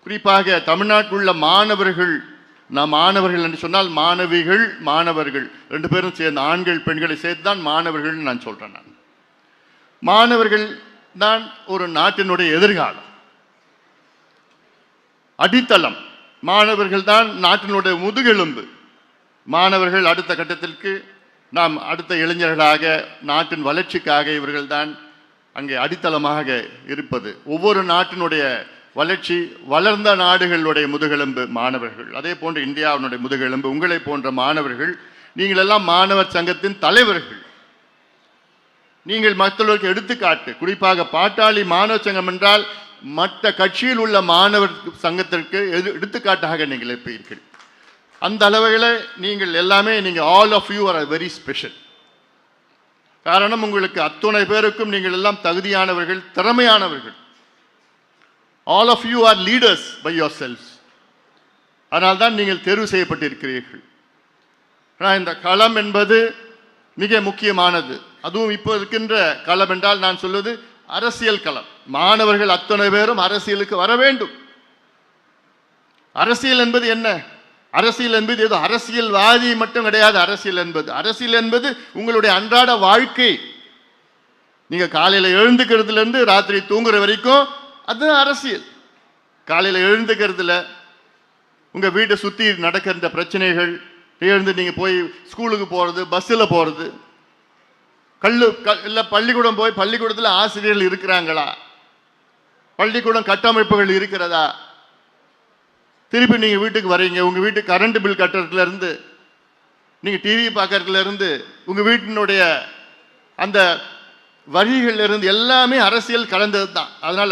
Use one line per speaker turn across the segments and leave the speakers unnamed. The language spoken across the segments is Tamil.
குறிப்பாக தமிழ்நாட்டில் உள்ள மாணவர்கள், நான் மாணவர்கள் என்று சொன்னால் மாணவிகள் மாணவர்கள் ரெண்டு பேரும் சேர்ந்து, ஆண்கள் பெண்களை சேர்த்து தான் மாணவர்கள் நான் சொல்றேன். நான் மாணவர்கள் தான் ஒரு நாட்டினுடைய எதிர்காலம், அடித்தளம். மாணவர்கள் தான் நாட்டினுடைய முதுகெலும்பு. மாணவர்கள் அடுத்த கட்டத்திற்கு நாம் அடுத்த இளைஞர்களாக நாட்டின் வளர்ச்சிக்காக இவர்கள் தான் அங்கே அடித்தளமாக இருப்பது. ஒவ்வொரு நாட்டினுடைய வளர்ச்சி, வளர்ந்த நாடுகளுடைய முதுகெலும்பு மாணவர்கள். அதே போன்று இந்தியாவினுடைய முதுகெலும்பு உங்களை போன்ற மாணவர்கள். நீங்கள் எல்லாம் மாணவர் சங்கத்தின் தலைவர்கள். நீங்கள் மற்றவர்களுக்கு எடுத்துக்காட்டு. குறிப்பாக பாட்டாளி மாணவர் சங்கம் என்றால் மற்ற கட்சியில் உள்ள மாணவர் சங்கத்திற்கு எடுத்துக்காட்டாக நீங்கள் இருப்பீர்கள். அந்த அளவில் நீங்கள் எல்லாமே, நீங்கள் all of you are very special. காரணம், உங்களுக்கு அத்துணை பேருக்கும் நீங்கள் எல்லாம் தகுதியானவர்கள், திறமையானவர்கள். All of you are leaders by yourselves. அதனால்தான் நீங்கள் தேர்வு செய்யப்பட்டிருக்கிறீர்கள். ஆனால் இந்த களம் என்பது மிக முக்கியமானது. அதுவும் இப்போ இருக்கின்ற களம் என்றால் நான் சொல்வது அரசியல் களம். மாணவர்கள் அத்தனை பேரும் அரசியலுக்கு வர வேண்டும். அரசியல் என்பது என்ன? அரசியல் என்பது ஏதோ அரசியல்வாதி மட்டும் கிடையாது. அரசியல் என்பது உங்களுடைய அன்றாட வாழ்க்கை. நீங்க காலையில எழுந்துக்கிறதுல இருந்து ராத்திரி தூங்குற வரைக்கும் அது அரசியல். காலையில எழுந்துக்கிறதுல உங்க வீட்டை சுத்தி நடக்கின்ற பிரச்சனைகள், எழுந்து நீங்க போய் ஸ்கூலுக்கு போறது, பஸ்ஸில் போறது, இல்லை பள்ளிக்கூடம் போய் பள்ளிக்கூடத்தில் ஆசிரியர்கள் இருக்கிறாங்களா, பள்ளிக்கூடம் கட்டமைப்புகள் இருக்கிறதா, திருப்பி நீங்க வீட்டுக்கு வரீங்க, உங்க வீட்டுக்கு கரண்ட் பில் கட்டுறதுல இருந்து, நீங்க டிவி பார்க்கறதுல இருந்து, உங்க வீட்டினுடைய அந்த வரிகள்ல இருந்து எல்லாமே அரசியல் கலந்தது தான். அதனால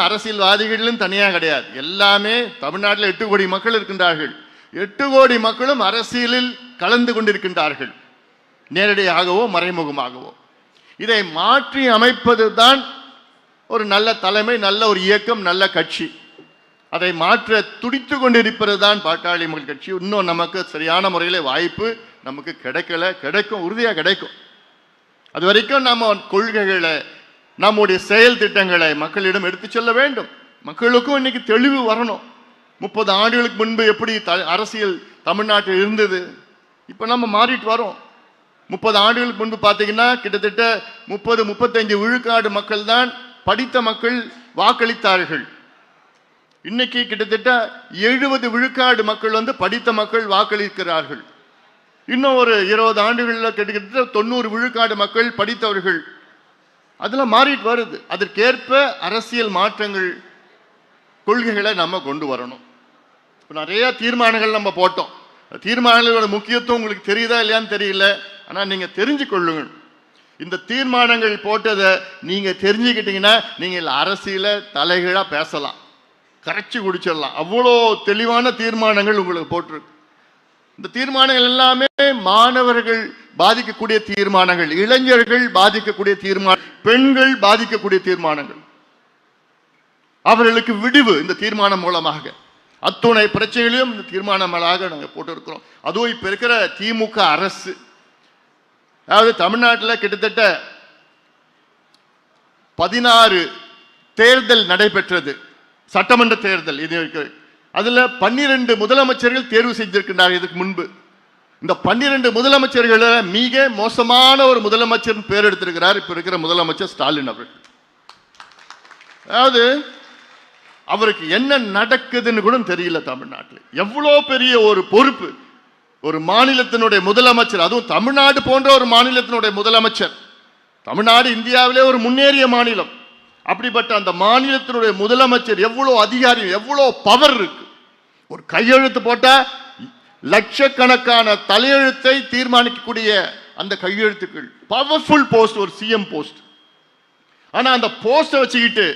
அரசியல்வாதிகளும் தனியாக கிடையாது. எல்லாமே தமிழ்நாட்டில் 8 கோடி மக்கள் இருக்கின்றார்கள். 8 கோடி மக்களும் அரசியலில் கலந்து கொண்டிருக்கின்றார்கள், நேரடியாகவோ மறைமுகமாகவோ. இதை மாற்றி அமைப்பது தான் ஒரு நல்ல தலைமை, நல்ல ஒரு இயக்கம், நல்ல கட்சி. அதை மாற்ற துடித்து கொண்டிருப்பது தான் பாட்டாளி மக்கள் கட்சி. இன்னும் நமக்கு சரியான முறையில் வாய்ப்பு நமக்கு கிடைக்கல, கிடைக்கும், உறுதியாக கிடைக்கும். அது வரைக்கும் நம்ம கொள்கைகளை, நம்முடைய செயல் திட்டங்களை மக்களிடம் எடுத்து செல்ல வேண்டும். மக்களுக்கும் இன்னைக்கு தெளிவு வரணும். 30 ஆண்டுகளுக்கு முன்பு எப்படி அரசியல் தமிழ்நாட்டில் இருந்தது, இப்போ நம்ம மாறிட்டு வரோம். 30 ஆண்டுகளுக்கு முன்பு பார்த்தீங்கன்னா கிட்டத்தட்ட 30-35 விழுக்காடு மக்கள் தான் படித்த மக்கள் வாக்களித்தார்கள். இன்னைக்கு கிட்டத்தட்ட 70 விழுக்காடு மக்கள் படித்த மக்கள் வாக்களிக்கிறார்கள். இன்னும் ஒரு 20 ஆண்டுகளில் கிட்டத்தட்ட 90 விழுக்காடு மக்கள் படித்தவர்கள். அதெல்லாம் மாறிட்டு வருது. அதற்கேற்ப அரசியல் மாற்றங்கள், கொள்கைகளை நம்ம கொண்டு வரணும். இப்போ நிறைய தீர்மானங்கள் நம்ம போட்டோம். தீர்மானங்களோட முக்கியத்துவம் உங்களுக்கு தெரியுதா இல்லையான்னு தெரியல. ஆனால் நீங்கள் தெரிஞ்சு கொள்ளுங்கள். இந்த தீர்மானங்கள் போட்டதை நீங்கள் தெரிஞ்சுக்கிட்டீங்கன்னா நீங்கள் அரசியலை தலைகீழாக பேசலாம், கரைச்சி குடிச்சிடலாம். அவ்வளோ தெளிவான தீர்மானங்கள் உங்களுக்கு போட்டிருக்கு. இந்த தீர்மானங்கள் எல்லாமே மாணவர்கள் பாதிக்கக்கூடிய தீர்மானங்கள், இளைஞர்கள் பாதிக்கக்கூடிய தீர்மானம், பெண்கள் பாதிக்கக்கூடிய தீர்மானங்கள். அவர்களுக்கு விடிவு இந்த தீர்மானம் மூலமாக. அத்துணை பிரச்சனைகளையும் இந்த தீர்மானங்களாக நாங்கள் போட்டிருக்கிறோம். அதுவும் இப்போ இருக்கிற திமுக அரசு, அதாவது தமிழ்நாட்டில் கிட்டத்தட்ட 16 தேர்தல் நடைபெற்றது, சட்டமன்ற தேர்தல். இது அதில் 12 முதலமைச்சர்கள் தேர்வு செய்திருக்கின்றார். இதுக்கு முன்பு இந்த 12 முதலமைச்சர்கள் மிக மோசமான ஒரு முதலமைச்சர் பேர் எடுத்திருக்கிறார் இப்ப இருக்கிற முதலமைச்சர் ஸ்டாலின் அவர்கள். அதாவது அவருக்கு என்ன நடக்குதுன்னு கூட தெரியல. தமிழ்நாட்டில் எவ்வளோ பெரிய ஒரு பொறுப்பு, ஒரு மாநிலத்தினுடைய முதலமைச்சர், அதுவும் தமிழ்நாடு போன்ற ஒரு மாநிலத்தினுடைய முதலமைச்சர். தமிழ்நாடு இந்தியாவிலே ஒரு முன்னேறிய மாநிலம். அப்படிப்பட்ட அந்த மாநிலத்தினுடைய முதலமைச்சர் எவ்வளோ அதிகாரம், எவ்வளோ பவர் இருக்கு. ஒரு கையெழுத்து போட்டா லட்சக்கணக்கான தலையெழுத்தை தீர்மானிக்கக்கூடிய அந்த கையெழுத்துக்கள், பவர்ஃபுல் போஸ்ட், ஒரு சிஎம் போஸ்ட். ஆனா அந்த போஸ்ட வச்சுக்கிட்டு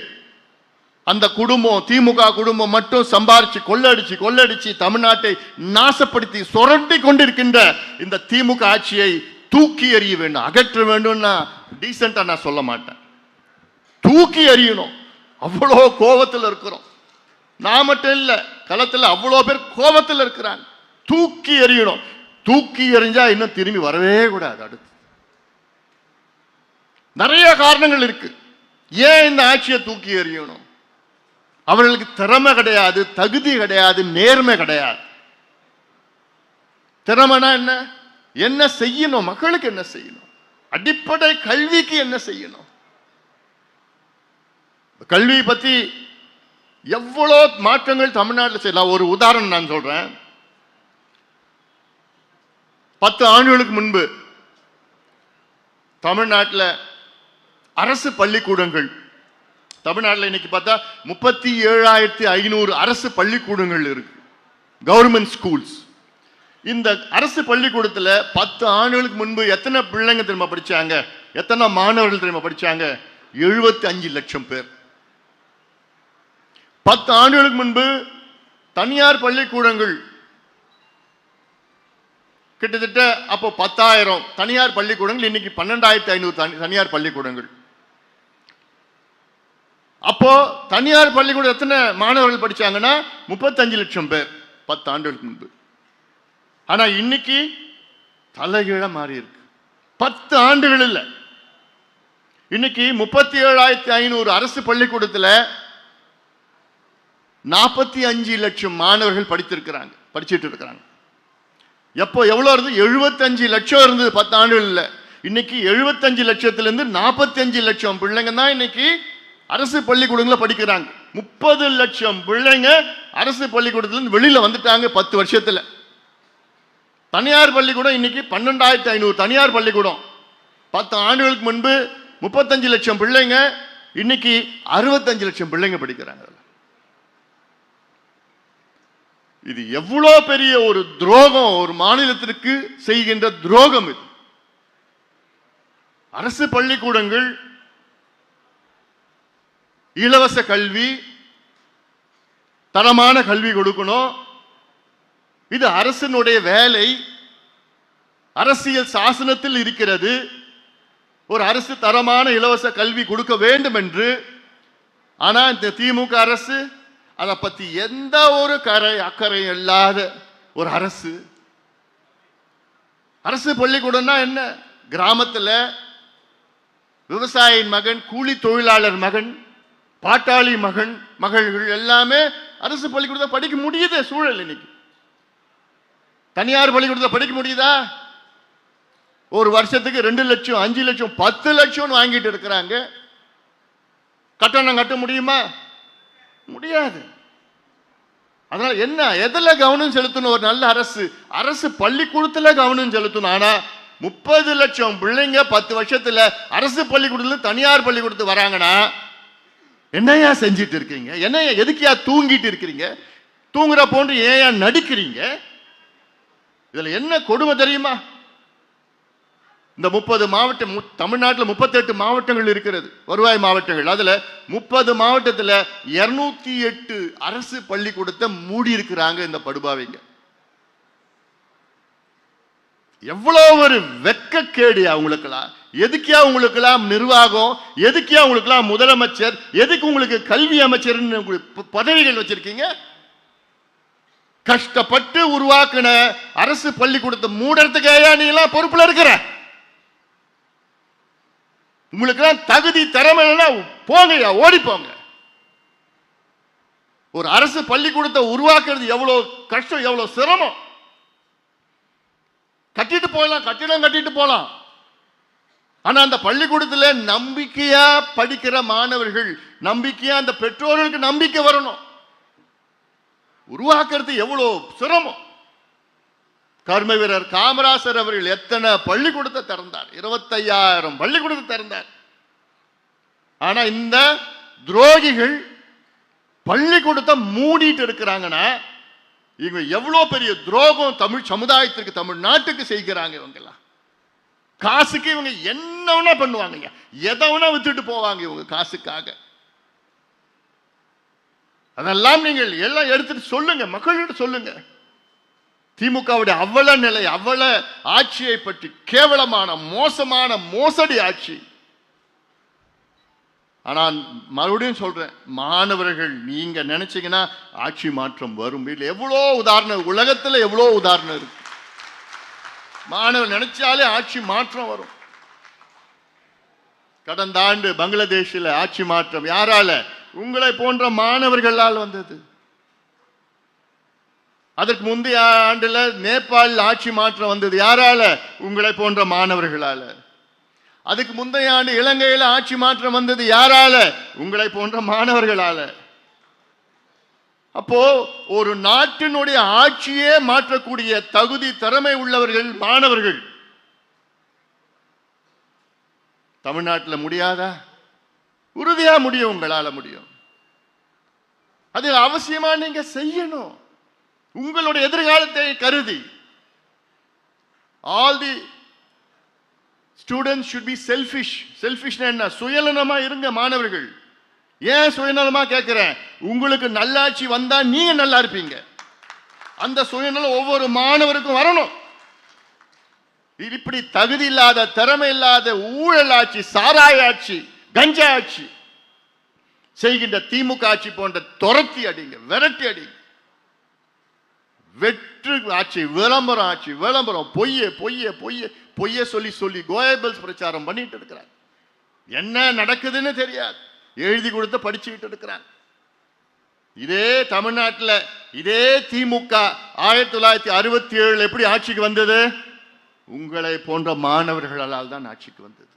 அந்த குடும்பம், திமுக குடும்பம் மட்டும் சம்பாரிச்சு கொள்ளடிச்சு தமிழ்நாட்டை நாசப்படுத்தி சுரண்டி கொண்டிருக்கின்ற இந்த திமுக ஆட்சியை தூக்கி எறிய வேண்டும், அகற்ற வேண்டும். டீசெண்டா நான் சொல்ல மாட்டேன், தூக்கி எறியணும். அவ்வளோ கோபத்தில் இருக்கிறோம். நான் மட்டும் இல்ல, களத்தில் அவ்வளோ பேர் கோபத்தில் இருக்கிறாங்க. தூக்கி எறியணும். தூக்கி எறிஞ்சா இன்னும் திரும்பி வரவே கூடாது. அடுத்து நிறைய காரணங்கள் இருக்கு ஏன் இந்த ஆட்சியை தூக்கி எறியணும். அவர்களுக்கு திறமை கிடையாது, தகுதி கிடையாது, நேர்மை கிடையாது. திறமைனா என்ன? என்ன செய்யணும், மக்களுக்கு என்ன செய்யணும், அடிப்படை கல்விக்கு என்ன செய்யணும். கல்வி பத்தி எவ்வளோ மாற்றங்கள் தமிழ்நாட்டில் செய்யலாம். ஒரு உதாரணம் நான் சொல்றேன். 10 ஆண்டுகளுக்கு முன்பு தமிழ்நாட்டில் அரசு பள்ளிக்கூடங்கள், தமிழ்நாட்டில் இன்னைக்கு பார்த்தா 37,500 அரசு பள்ளிக்கூடங்கள் இருக்கு, கவர்மெண்ட் ஸ்கூல்ஸ். இந்த அரசு பள்ளிக்கூடத்தில் 10 ஆண்டுகளுக்கு முன்பு எத்தனை பிள்ளைங்க தெரியுமா படிச்சாங்க? எத்தனை மாணவர்கள் தெரியுமா படிச்சாங்க? 75 லட்சம் பேர். 10 ஆண்டுகளுக்கு முன்பு தனியார் பள்ளிக்கூடங்கள் கிட்டத்தட்ட அப்போ 10,000 தனியார் பள்ளிக்கூடங்கள், இன்னைக்கு 12,500 தனியார் பள்ளிக்கூடங்கள். அப்போ தனியார் பள்ளிக்கூடம் எத்தனை மாணவர்கள் படிச்சாங்கன்னா 35 லட்சம் பேர் 10 ஆண்டுகளுக்கு முன்பு. ஆனா இன்னைக்கு தலைகீழ மாறி இருக்கு. 10 ஆண்டுகள் இல்ல, இன்னைக்கு 37,500 அரசு பள்ளிக்கூடத்தில் 45 லட்சம் மாணவர்கள் படிச்சிட்டு இருக்கிறாங்க. எப்போ எவ்வளவு இருந்து? 75 லட்சம் இருந்தது 10 ஆண்டுகள் இல்ல. இன்னைக்கு 75 லட்சத்திலிருந்து 45 லட்சம் பிள்ளைங்க தான் இன்னைக்கு அரசு பள்ளிக்கூடங்களில் படிக்கிறாங்க. 30 லட்சம் பிள்ளைங்க அரசு பள்ளிக்கூடத்திலிருந்து வெளியில வந்துட்டாங்க 10 வருஷத்துல. தனியார் பள்ளிக்கூடம் இன்னைக்கு 12,500 தனியார் பள்ளிக்கூடம். 10 ஆண்டுகளுக்கு முன்பு 35 லட்சம் பிள்ளைங்க, இன்னைக்கு 65 லட்சம் பிள்ளைங்க படிக்கிறாங்க. இது எவ்வளோ பெரிய ஒரு துரோகம், ஒரு மாநிலத்திற்கு செய்கின்ற துரோகம் இது. அரசு பள்ளிக்கூடங்கள், இலவச கல்வி, தரமான கல்வி கொடுக்கணும். இது அரசினுடைய வேலை, அரசியல் சாசனத்தில் இருக்கிறது. ஒரு அரசு தரமான இலவச கல்வி கொடுக்க வேண்டும் என்று. ஆனா இந்த திமுக அரசு அதை பத்தி எந்த ஒரு அக்கறை இல்லாத ஒரு அரசு. அரசு பள்ளிக்கூடம்னா என்ன? கிராமத்தில் விவசாயியின் மகன், கூலி தொழிலாளர் மகன், பாட்டாளி மகள்கள் எல்லாமே அரசு பள்ளிக்கூடத்தில் படிக்க முடியுது சூழல். இன்னைக்கு தனியார் பள்ளிக்கூடத்தில் படிக்க முடியுதா? ஒரு வருஷத்துக்கு 2 லட்சம், 5 லட்சம், 10 லட்சம் வாங்கிட்டு இருக்கிறாங்க. கட்டணம் கட்ட முடியுமா? முடியாது. அதனால என்ன, எதுல கவனம் செலுத்தணும்? ஒரு நல்ல அரசு பள்ளிக்கூடத்தில் கவனம் செலுத்தணும். ஆனா 30 லட்சம் பிள்ளைங்க 10 வருஷத்துல அரசு பள்ளிக்கூடத்துல தனியார் பள்ளிக்கூடத்துக்கு வராங்கன்னா என்னையா செஞ்சிட்டு இருக்கீங்க? என்னையா, எதுக்கியா தூங்கிட்டு இருக்கிறீங்க? தூங்குற போன்று ஏன் நடிக்கிறீங்க? இதுல என்ன கொடுமை தெரியுமா? இந்த 30 மாவட்டம், தமிழ்நாட்டில் 38 மாவட்டங்கள் இருக்கிறது, வருவாய் மாவட்டங்கள். அதுல 30 மாவட்டத்தில் 208 அரசு பள்ளிக்கூடத்தை மூடி இருக்கிறாங்க இந்த படுபாவிங்க. எவ்வளவு ஒரு வெட்கக்கேடு அவங்களுக்கெல்லாம். எதுக்கியா உங்களுக்கெல்லாம் நிர்வாகம்? எதுக்கியா உங்களுக்கெல்லாம் முதலமைச்சர்? எதுக்கு உங்களுக்கு கல்வி அமைச்சர் பதவிகள் வச்சிருக்கீங்க? கஷ்டப்பட்டு உருவாக்கின அரசு பள்ளிக்கூடத்தை மூடறதுக்கேயா நீ எல்லாம் பொறுப்புல இருக்கிற? உங்களுக்கு தகுதி திறமை போங்கயா, ஓடி போங்க. ஒரு அரசு பள்ளிக்கூடத்தை உருவாக்குறது எவ்வளவு கஷ்டம், எவ்வளவு சிரமம். கட்டிட்டு போகலாம், கட்டிடம் கட்டிட்டு போகலாம். ஆனா அந்த பள்ளிக்கூடத்தில் நம்பிக்கையா படிக்கிற மாணவர்கள், நம்பிக்கையா அந்த பெற்றோர்களுக்கு நம்பிக்கை வரணும். உருவாக்குறது எவ்வளவு சிரமம். கர்ம வீரர் காமராசர் அவர்கள் எத்தனை பள்ளிக்கூடத்தை திறந்தார்? 25,000 பள்ளிக்கூடத்தை திறந்தார். ஆனா இந்த துரோகிகள் பள்ளிக்கூடத்தை மூடிட்டு இருக்கிறாங்கன்னா இவங்க எவ்வளவு பெரிய துரோகம் தமிழ் சமுதாயத்திற்கு, தமிழ்நாட்டுக்கு செய்கிறாங்க. இவங்க எல்லாம் காசுக்கு இவங்க என்ன வேணா பண்ணுவாங்க, எதை வேணா வித்துட்டு போவாங்க இவங்க காசுக்காக. அதெல்லாம் நீங்கள் எல்லாம் எடுத்துட்டு சொல்லுங்க, மக்கள்கிட்ட சொல்லுங்க. திமுகவுடைய அவல நிலை, அவல ஆட்சியை பற்றி, கேவலமான மோசமான மோசடி ஆட்சி. ஆனால் மறுபடியும் சொல்றேன், மாணவர்கள் நீங்க நினைச்சீங்கன்னா ஆட்சி மாற்றம் வரும். எவ்வளோ உதாரணம், உலகத்தில் எவ்வளோ உதாரணம் இருக்கு. மாணவர் நினைச்சாலே ஆட்சி மாற்றம் வரும். கடந்த ஆண்டு பங்களாதேஷில் ஆட்சி மாற்றம் யாரால? உங்களை போன்ற மாணவர்களால் வந்தது. அதற்கு முந்தைய ஆண்டுல நேபாளில் ஆட்சி மாற்றம் வந்தது. யாரால? உங்களை போன்ற மாணவர்களால. அதுக்கு முந்தைய ஆண்டு இலங்கையில் ஆட்சி மாற்றம் வந்தது. யாரால? உங்களை போன்ற மாணவர்களால. அப்போ ஒரு நாட்டினுடைய ஆட்சியே மாற்றக்கூடிய தகுதி திறமை உள்ளவர்கள் மாணவர்கள். தமிழ்நாட்டில் முடியாதா? உறுதியா முடியும், உங்களால முடியும். அது அவசியமா நீங்க செய்யணும், உங்களுடைய எதிர்காலத்தை கருதி. All the students should be selfish. செல்ஃபிஷ்னா என்ன? சுயநலமா இருங்க மாணவர்கள். ஏன் சுயநலமா கேட்கிறேன்? உங்களுக்கு நல்லாட்சி வந்தா நீங்க நல்லா இருப்பீங்க. அந்த சுயநலம் ஒவ்வொரு மாணவருக்கும் வரணும். இப்படி தகுதி இல்லாத, திறமை இல்லாத, ஊழல் ஆட்சி, சாராய ஆட்சி, கஞ்சா ஆட்சி செய்கின்ற திமுக ஆட்சி போன்ற துரத்தி அடிங்க, விரட்டி அடிங்க. வெற்று ஆட்சி, விளம்பரம் ஆட்சி, விளம்பரம், பொய்ய பொய்ய பொய்ய பொய்ய சொல்லி சொல்லி கோயபிள்ஸ் பிரச்சாரம் பண்ணிட்டு இருக்கிறாங்க. என்ன நடக்குதுன்னு தெரியாது, எழுதி கொடுத்து படிச்சுக்கிட்டு இருக்கிறாங்க. இதே தமிழ்நாட்டில் இதே திமுக 1967 எப்படி ஆட்சிக்கு வந்தது? உங்களை போன்ற மாணவர்களால் தான் ஆட்சிக்கு வந்தது.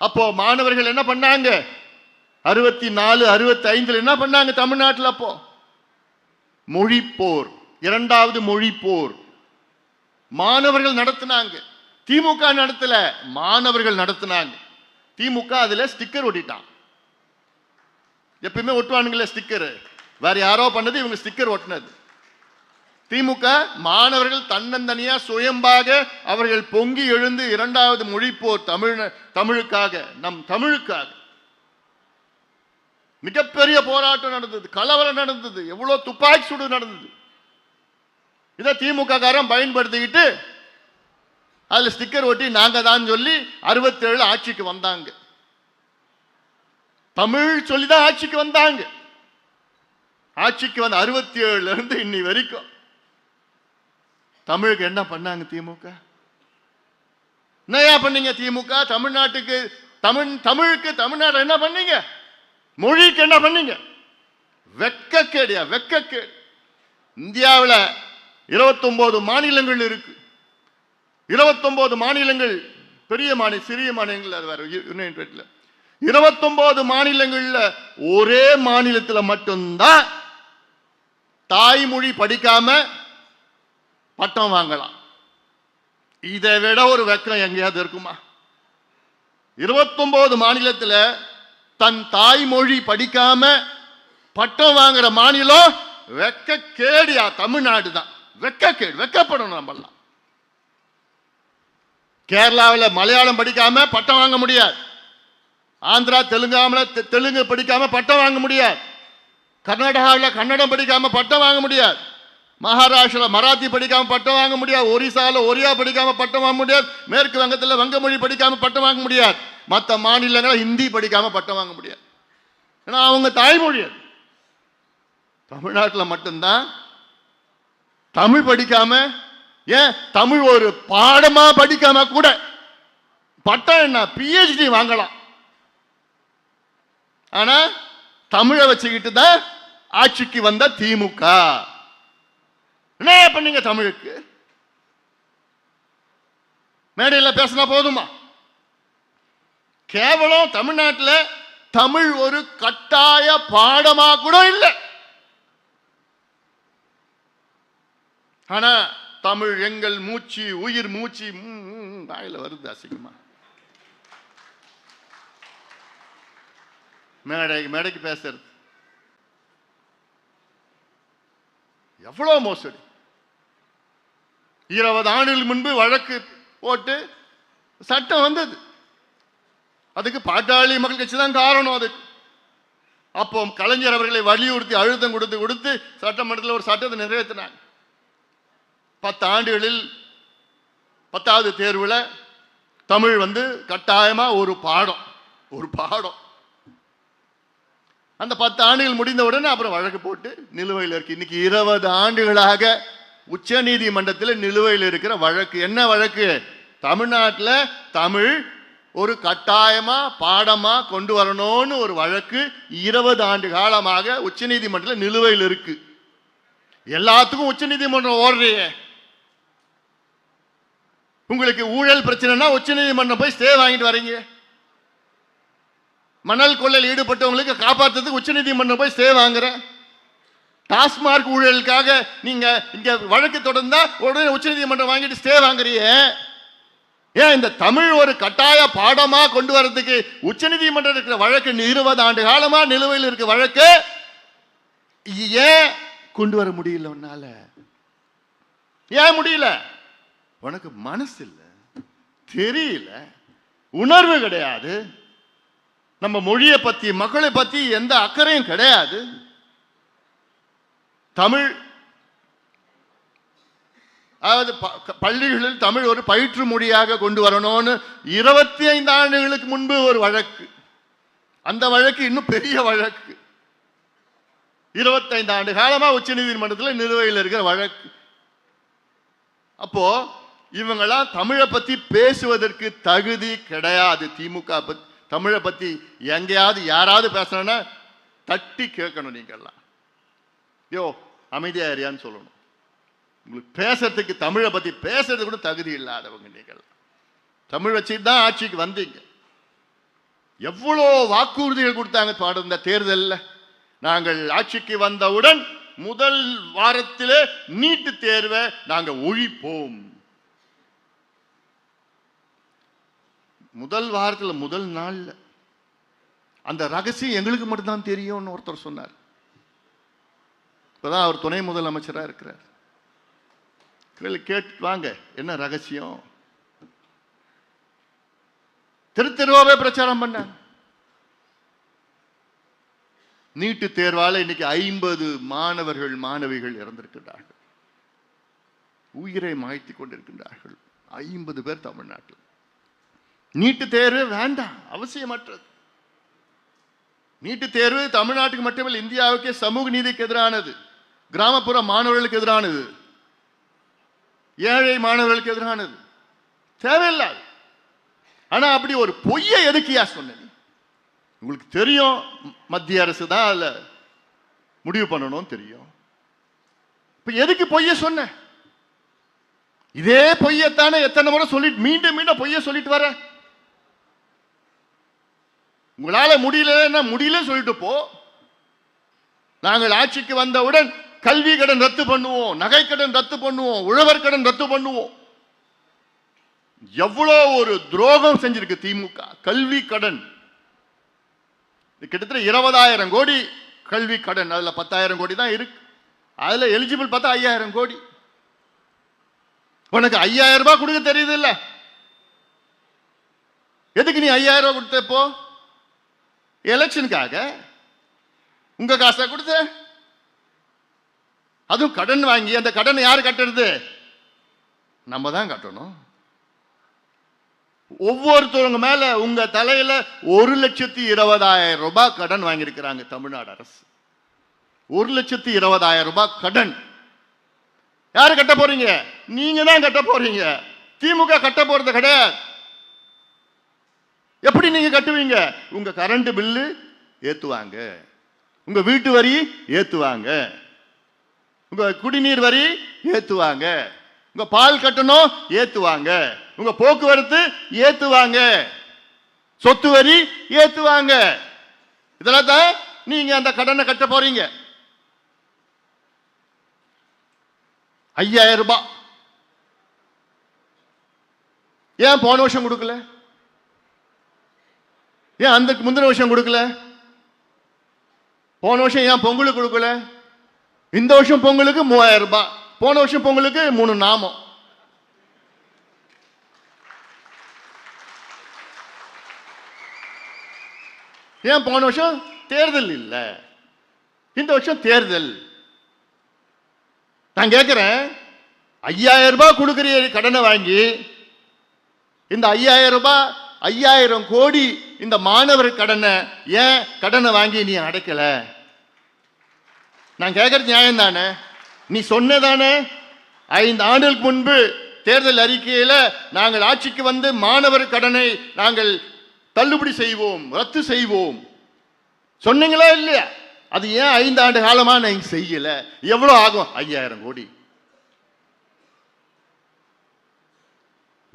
அப்போ மாணவர்கள் என்ன பண்ணாங்க? 64, 65 என்ன பண்ணாங்க தமிழ்நாட்டில்? அப்போ மொழிப்போர், இரண்டாவது மொழிப்போர் மாணவர்கள் நடத்தினாங்க. திமுக நடத்தல, மாணவர்கள் நடத்தினாங்க. திமுக அதுல ஸ்டிக்கர் ஒட்டிட்டான். எப்பயுமே ஒட்டுவானுங்களே ஸ்டிக்கர், வேற யாரோ பண்ணது, இவங்க ஸ்டிக்கர் ஒட்டினது. திமுக மாணவர்கள் தன்னந்தனியா சுயம்பாக அவர்கள் பொங்கி எழுந்து இரண்டாவது மொழிப்போர், தமிழுக்காக, நம் தமிழுக்காக மிகப்பெரிய போராட்டம் நடந்தது, கலவரம் நடந்தது, எவ்வளவு துப்பாக்கி சூடு நடந்தது. இதை திமுக காரன் பயன்படுத்திக்கிட்டு அதுல ஸ்டிக்கர் ஒட்டி நாங்க தான் சொல்லி 67 ஆட்சிக்கு வந்தாங்க. தமிழ் சொல்லிதான் ஆட்சிக்கு வந்தாங்க. ஆட்சிக்கு வந்து 67 இருந்து இன்னி வரைக்கும் தமிழுக்கு என்ன பண்ணாங்க திமுக? என்னையா பண்ணீங்க திமுக? தமிழ்நாட்டுக்கு, தமிழுக்கு தமிழ்நாடு என்ன பண்ணீங்க? மொழிக்கு என்ன பண்ணீங்க? வெக்கக்கேடியா, வெக்கக்கேடு. இந்தியாவில் 29 மாநிலங்கள் இருக்கு. 29 மாநிலங்கள், பெரிய மாநில, சிறிய மாநிலங்கள், அது வேற யூனியன் டெரிட்டரியில் 29 மாநிலங்கள்ல ஒரே மாநிலத்தில் மட்டும்தான் தாய்மொழி படிக்காம பட்டம் வாங்கலாம். இதை விட ஒரு வெக்கம் எங்கேயாவது இருக்குமா? 29 மாநிலத்தில் தன் தாய்மொழி படிக்காம பட்டம் வாங்குற மாநிலம் வெக்கக்கேடியா தமிழ்நாடு தான். வெக்கக்கேடு, வெக்கப்படணும். நம்மலாம் கேரளாவில் மலையாளம் படிக்காம பட்டம் வாங்க முடியாது. ஆந்திரா தெலுங்கு படிக்காம பட்டம் வாங்க முடியாது. கர்நாடகாவில் கன்னடம் படிக்காம பட்டம் வாங்க முடியாது. மகாராஷ்டிராவில் மராத்தி படிக்காம பட்டம் வாங்க முடியாது. ஒரிசாவில் ஒரியா படிக்காம பட்டம் வாங்க முடியாது. மேற்கு வங்கத்தில் வங்க மொழி படிக்காம பட்டம் வாங்க முடியாது. மற்ற மாநிலங்களில் ஹிந்தி படிக்காம பட்டம் வாங்க முடியாது. ஏன்னா அவங்க தாய்மொழி அது. தமிழ்நாட்டில் மட்டும்தான் தமிழ் படிக்காம, ஏன் தமிழ் ஒரு பாடமா படிக்காம கூட பட்டம் என்ன PhD வாங்கலாம். ஆனா தமிழை வச்சுக்கிட்டு தான் ஆட்சிக்கு வந்த திமுக. என்ன பண்ணீங்க தமிழுக்கு? மேடையில் பேசினா போதுமா? கேவலம் தமிழ்நாட்டில் தமிழ் ஒரு கட்டாய பாடமா கூட இல்லை. ஆனா தமிழ் எங்கள் மூச்சு, உயிர் மூச்சு, வாயில வருது அசிங்கமா. மேடைக்கு பேசுறது எவ்வளவு மோசடி. 20 ஆண்டுகள் முன்பு வழக்கு போட்டு சட்டம் வந்தது. அதுக்கு பாட்டாளி மக்கள் கட்சி தான் காரணம். அதுக்கு அப்போ கலைஞர் அவர்களை வலியுறுத்தி அழுத்தம் கொடுத்து சட்டமன்றத்தில் ஒரு சட்டத்தை நிறைவேற்றினாங்க. 10 ஆண்டுகளில் 10வது தேர்வில் தமிழ் கட்டாயமா ஒரு பாடம். அந்த 10 ஆண்டுகள் முடிந்தவுடனே அப்புறம் வழக்கு போட்டு நிலுவையில் இருக்கு. இன்னைக்கு 20 ஆண்டுகளாக உச்ச நீதிமன்றத்தில் நிலுவையில் இருக்கிற வழக்கு. என்ன வழக்கு? தமிழ்நாட்டில் தமிழ் ஒரு கட்டாயமா பாடமா கொண்டு வரணும்னு ஒரு வழக்கு 20 ஆண்டு காலமாக உச்சநீதிமன்றத்தில் நிலுவையில் இருக்கு. எல்லாத்துக்கும் உச்சநீதிமன்றம் ஓடுறியே. உங்களுக்கு ஊழல் பிரச்சனைனா உச்சநீதிமன்றம் போய் ஸ்டே வாங்கிட்டு வரீங்க. மணல் கொள்ளையில் ஈடுபட்டவங்களுக்கு காப்பாற்றுறதுக்கு உச்சநீதிமன்றம் போய் ஸ்டே வாங்குற. டாஸ்மார்க் ஊழலுக்காக நீங்க இங்க வழக்கு தொடர்ந்தா உடனே உச்சநீதிமன்றம் வாங்கிட்டு ஸ்டே வாங்குறிய. ஏன் இந்த தமிழ் ஒரு கட்டாய பாடமா கொண்டு வரதுக்கு உச்சநீதிமன்றம் இருக்கிற வழக்கு 20 ஆண்டு காலமா நிலுவையில் இருக்க வழக்கு ஏன் கொண்டு வர முடியல? உன்னால ஏன் முடியல? உனக்கு மனசு இல்லை, தெரியல, உணர்வு கிடையாது. நம்ம மொழியை பத்தி மக்களை பத்தி எந்த அக்கறையும் கிடையாது. தமிழ் அதாவது பள்ளிகளில் தமிழ் ஒரு பயிற்று மொழியாக கொண்டு வரணும்னு 25 ஆண்டுகளுக்கு முன்பு ஒரு வழக்கு. அந்த வழக்கு இன்னும் பெரிய வழக்கு. 25 ஆண்டு காலமா உச்ச நீதிமன்றத்தில் நிலுவையில் இருக்கிற வழக்கு. அப்போ இவங்கெல்லாம் தமிழை பத்தி பேசுவதற்கு தகுதி கிடையாது. திமுக தமிழை பத்தி எங்கேயாவது யாராவது பேசணும்னா தட்டி கேட்கணும். நீங்கெல்லாம் யோ அமைதியா ஏரியான்னு சொல்லணும். உங்களுக்கு பேசுறதுக்கு தமிழை பத்தி பேசுறது கூட தகுதி இல்லாதவங்க நீங்கள். தமிழ் வச்சுட்டு தான் ஆட்சிக்கு வந்தீங்க. எவ்வளோ வாக்குறுதிகள் கொடுத்தாங்க பாடுந்த தேர்தலில். நாங்கள் ஆட்சிக்கு வந்தவுடன் முதல் வாரத்திலே நீட்டு தேர்வை நாங்கள் ஒழிப்போம். முதல் வாரத்தில் முதல் நாள்ல அந்த ரகசியம் எங்களுக்கு மட்டும்தான் தெரியும்னு ஒருத்தர் சொன்னார். இப்பதான் அவர் துணை முதலமைச்சராக இருக்கிறார். கேட்டு வாங்க, என்ன ரகசியம்? தெருவாவே பிரச்சாரம் பண்ண. நீட்டு தேர்வால இன்னைக்கு 50 மாணவர்கள் மாணவிகள் இறந்திருக்கிறார்கள், உயிரை மாய்த்து கொண்டிருக்கின்றார்கள். 50 பேர் தமிழ்நாட்டில். நீட்டு தேர்வு வேண்டாம், அவசியமற்றது. நீட்டு தேர்வு தமிழ்நாட்டுக்கு மட்டுமல்ல இந்தியாவுக்கே சமூக நீதிக்கு எதிரானது, கிராமப்புற மாணவர்களுக்கு எதிரானது, ஏழை மாணவர்களுக்கு எதிரானது, தேவையில்லாது. ஆனா அப்படி ஒரு பொய்யை எதுக்கியா சொன்ன? உங்களுக்கு தெரியும் மத்திய அரசு தான் அதுல முடிவு பண்ணணும் தெரியும். இப்ப எதுக்கு பொய்ய சொன்ன? இதே பொய்யத்தானே எத்தனை முறை சொல்லிட்டு மீண்டும் மீண்டும் பொய்ய சொல்லிட்டு வர. உங்களால முடியலன்னா முடியல சொல்லிட்டு போ. நாங்கள் ஆட்சிக்கு வந்தவுடன் கல்வி கடன் ரத்து பண்ணுவோம், நகை கடன் ரத்து பண்ணுவோம், உழவர் கடன் ரத்து பண்ணுவோம். எவ்வளவு ஒரு துரோகம் செஞ்சிருக்கு திமுக. கல்வி கடன் கிட்டத்தட்ட 20,000 கோடி கல்வி கடன். அதுல 10,000 கோடி தான் இருக்கு. அதுல எலிஜிபிள் பார்த்தா 5,000 கோடி. உனக்கு 5,000 ரூபாய் கொடுக்க தெரியுது இல்ல? எதுக்கு நீ 5,000 ரூபாய் கொடுத்த? இப்போ எலெக்ஷனுக்காக உங்க காசை கொடுத்த. அதுவும் கடன் வாங்கி. அந்த கடனை யாரு கட்டுறது? நம்ம தான் கட்டணும். ஒவ்வொருத்தவங்க மேல உங்க தலையில 1,20,000 ரூபாய் கடன் வாங்கியிருக்கிறாங்க தமிழ்நாடு அரசு. 1,20,000 ரூபாய் கடன். யாரு கட்ட போறீங்க? நீங்க தான் கட்ட போறீங்க. திமுக கட்ட போறது கிடையாது. எப்படி நீங்க கட்டுவீங்க? உங்க கரண்ட் பில்லு ஏத்துவாங்க, உங்க வீட்டு வரி ஏத்துவாங்க, உங்க குடிநீர் வரி ஏத்துவாங்க, உங்க பால் கட்டணம் ஏத்துவாங்க, உங்க போக்குவரத்து ஏத்துவாங்க, சொத்து வரி ஏத்துவாங்க. இதெல்லாம் தான் நீங்க அந்த கடனை கட்ட போறீங்க. 5,000 ரூபாய் ஏன் போன வருஷம் கொடுக்கல? ஏன் அந்த முந்தின வருஷம் கொடுக்கல? போன வருஷம் ஏன் பொங்கலுக்கு கொடுக்கல? இந்த வருஷம் பொங்கலுக்கு 3,000 ரூபாய், போன வருஷம் பொங்கலுக்கு 3 நாமம். ஏன் போன வருஷம் தேர்தல் இல்ல, இந்த வருஷம் தேர்தல்? நான் கேட்கிறேன், 5,000 ரூபாய் கொடுக்கிற கடனை வாங்கி இந்த 5,000 ரூபாய் 5,000 கோடி இந்த மாணவர் கடனை ஏன் கடனை வாங்கி நீ அடைக்கல? நான் கேட்கறது நியாயம் தானே? நீ சொன்னதானே 5 ஆண்டுகளுக்கு முன்பு தேர்தல் அறிக்கையில நாங்கள் ஆட்சிக்கு வந்து மாணவர் கடனை நாங்கள் தள்ளுபடி செய்வோம், ரத்து செய்வோம் சொன்னீங்களா இல்லையா? அது ஏன் 5 ஆண்டு காலமா நீங்க செய்யல? எவ்வளவு ஆகும்? 5000 கோடி.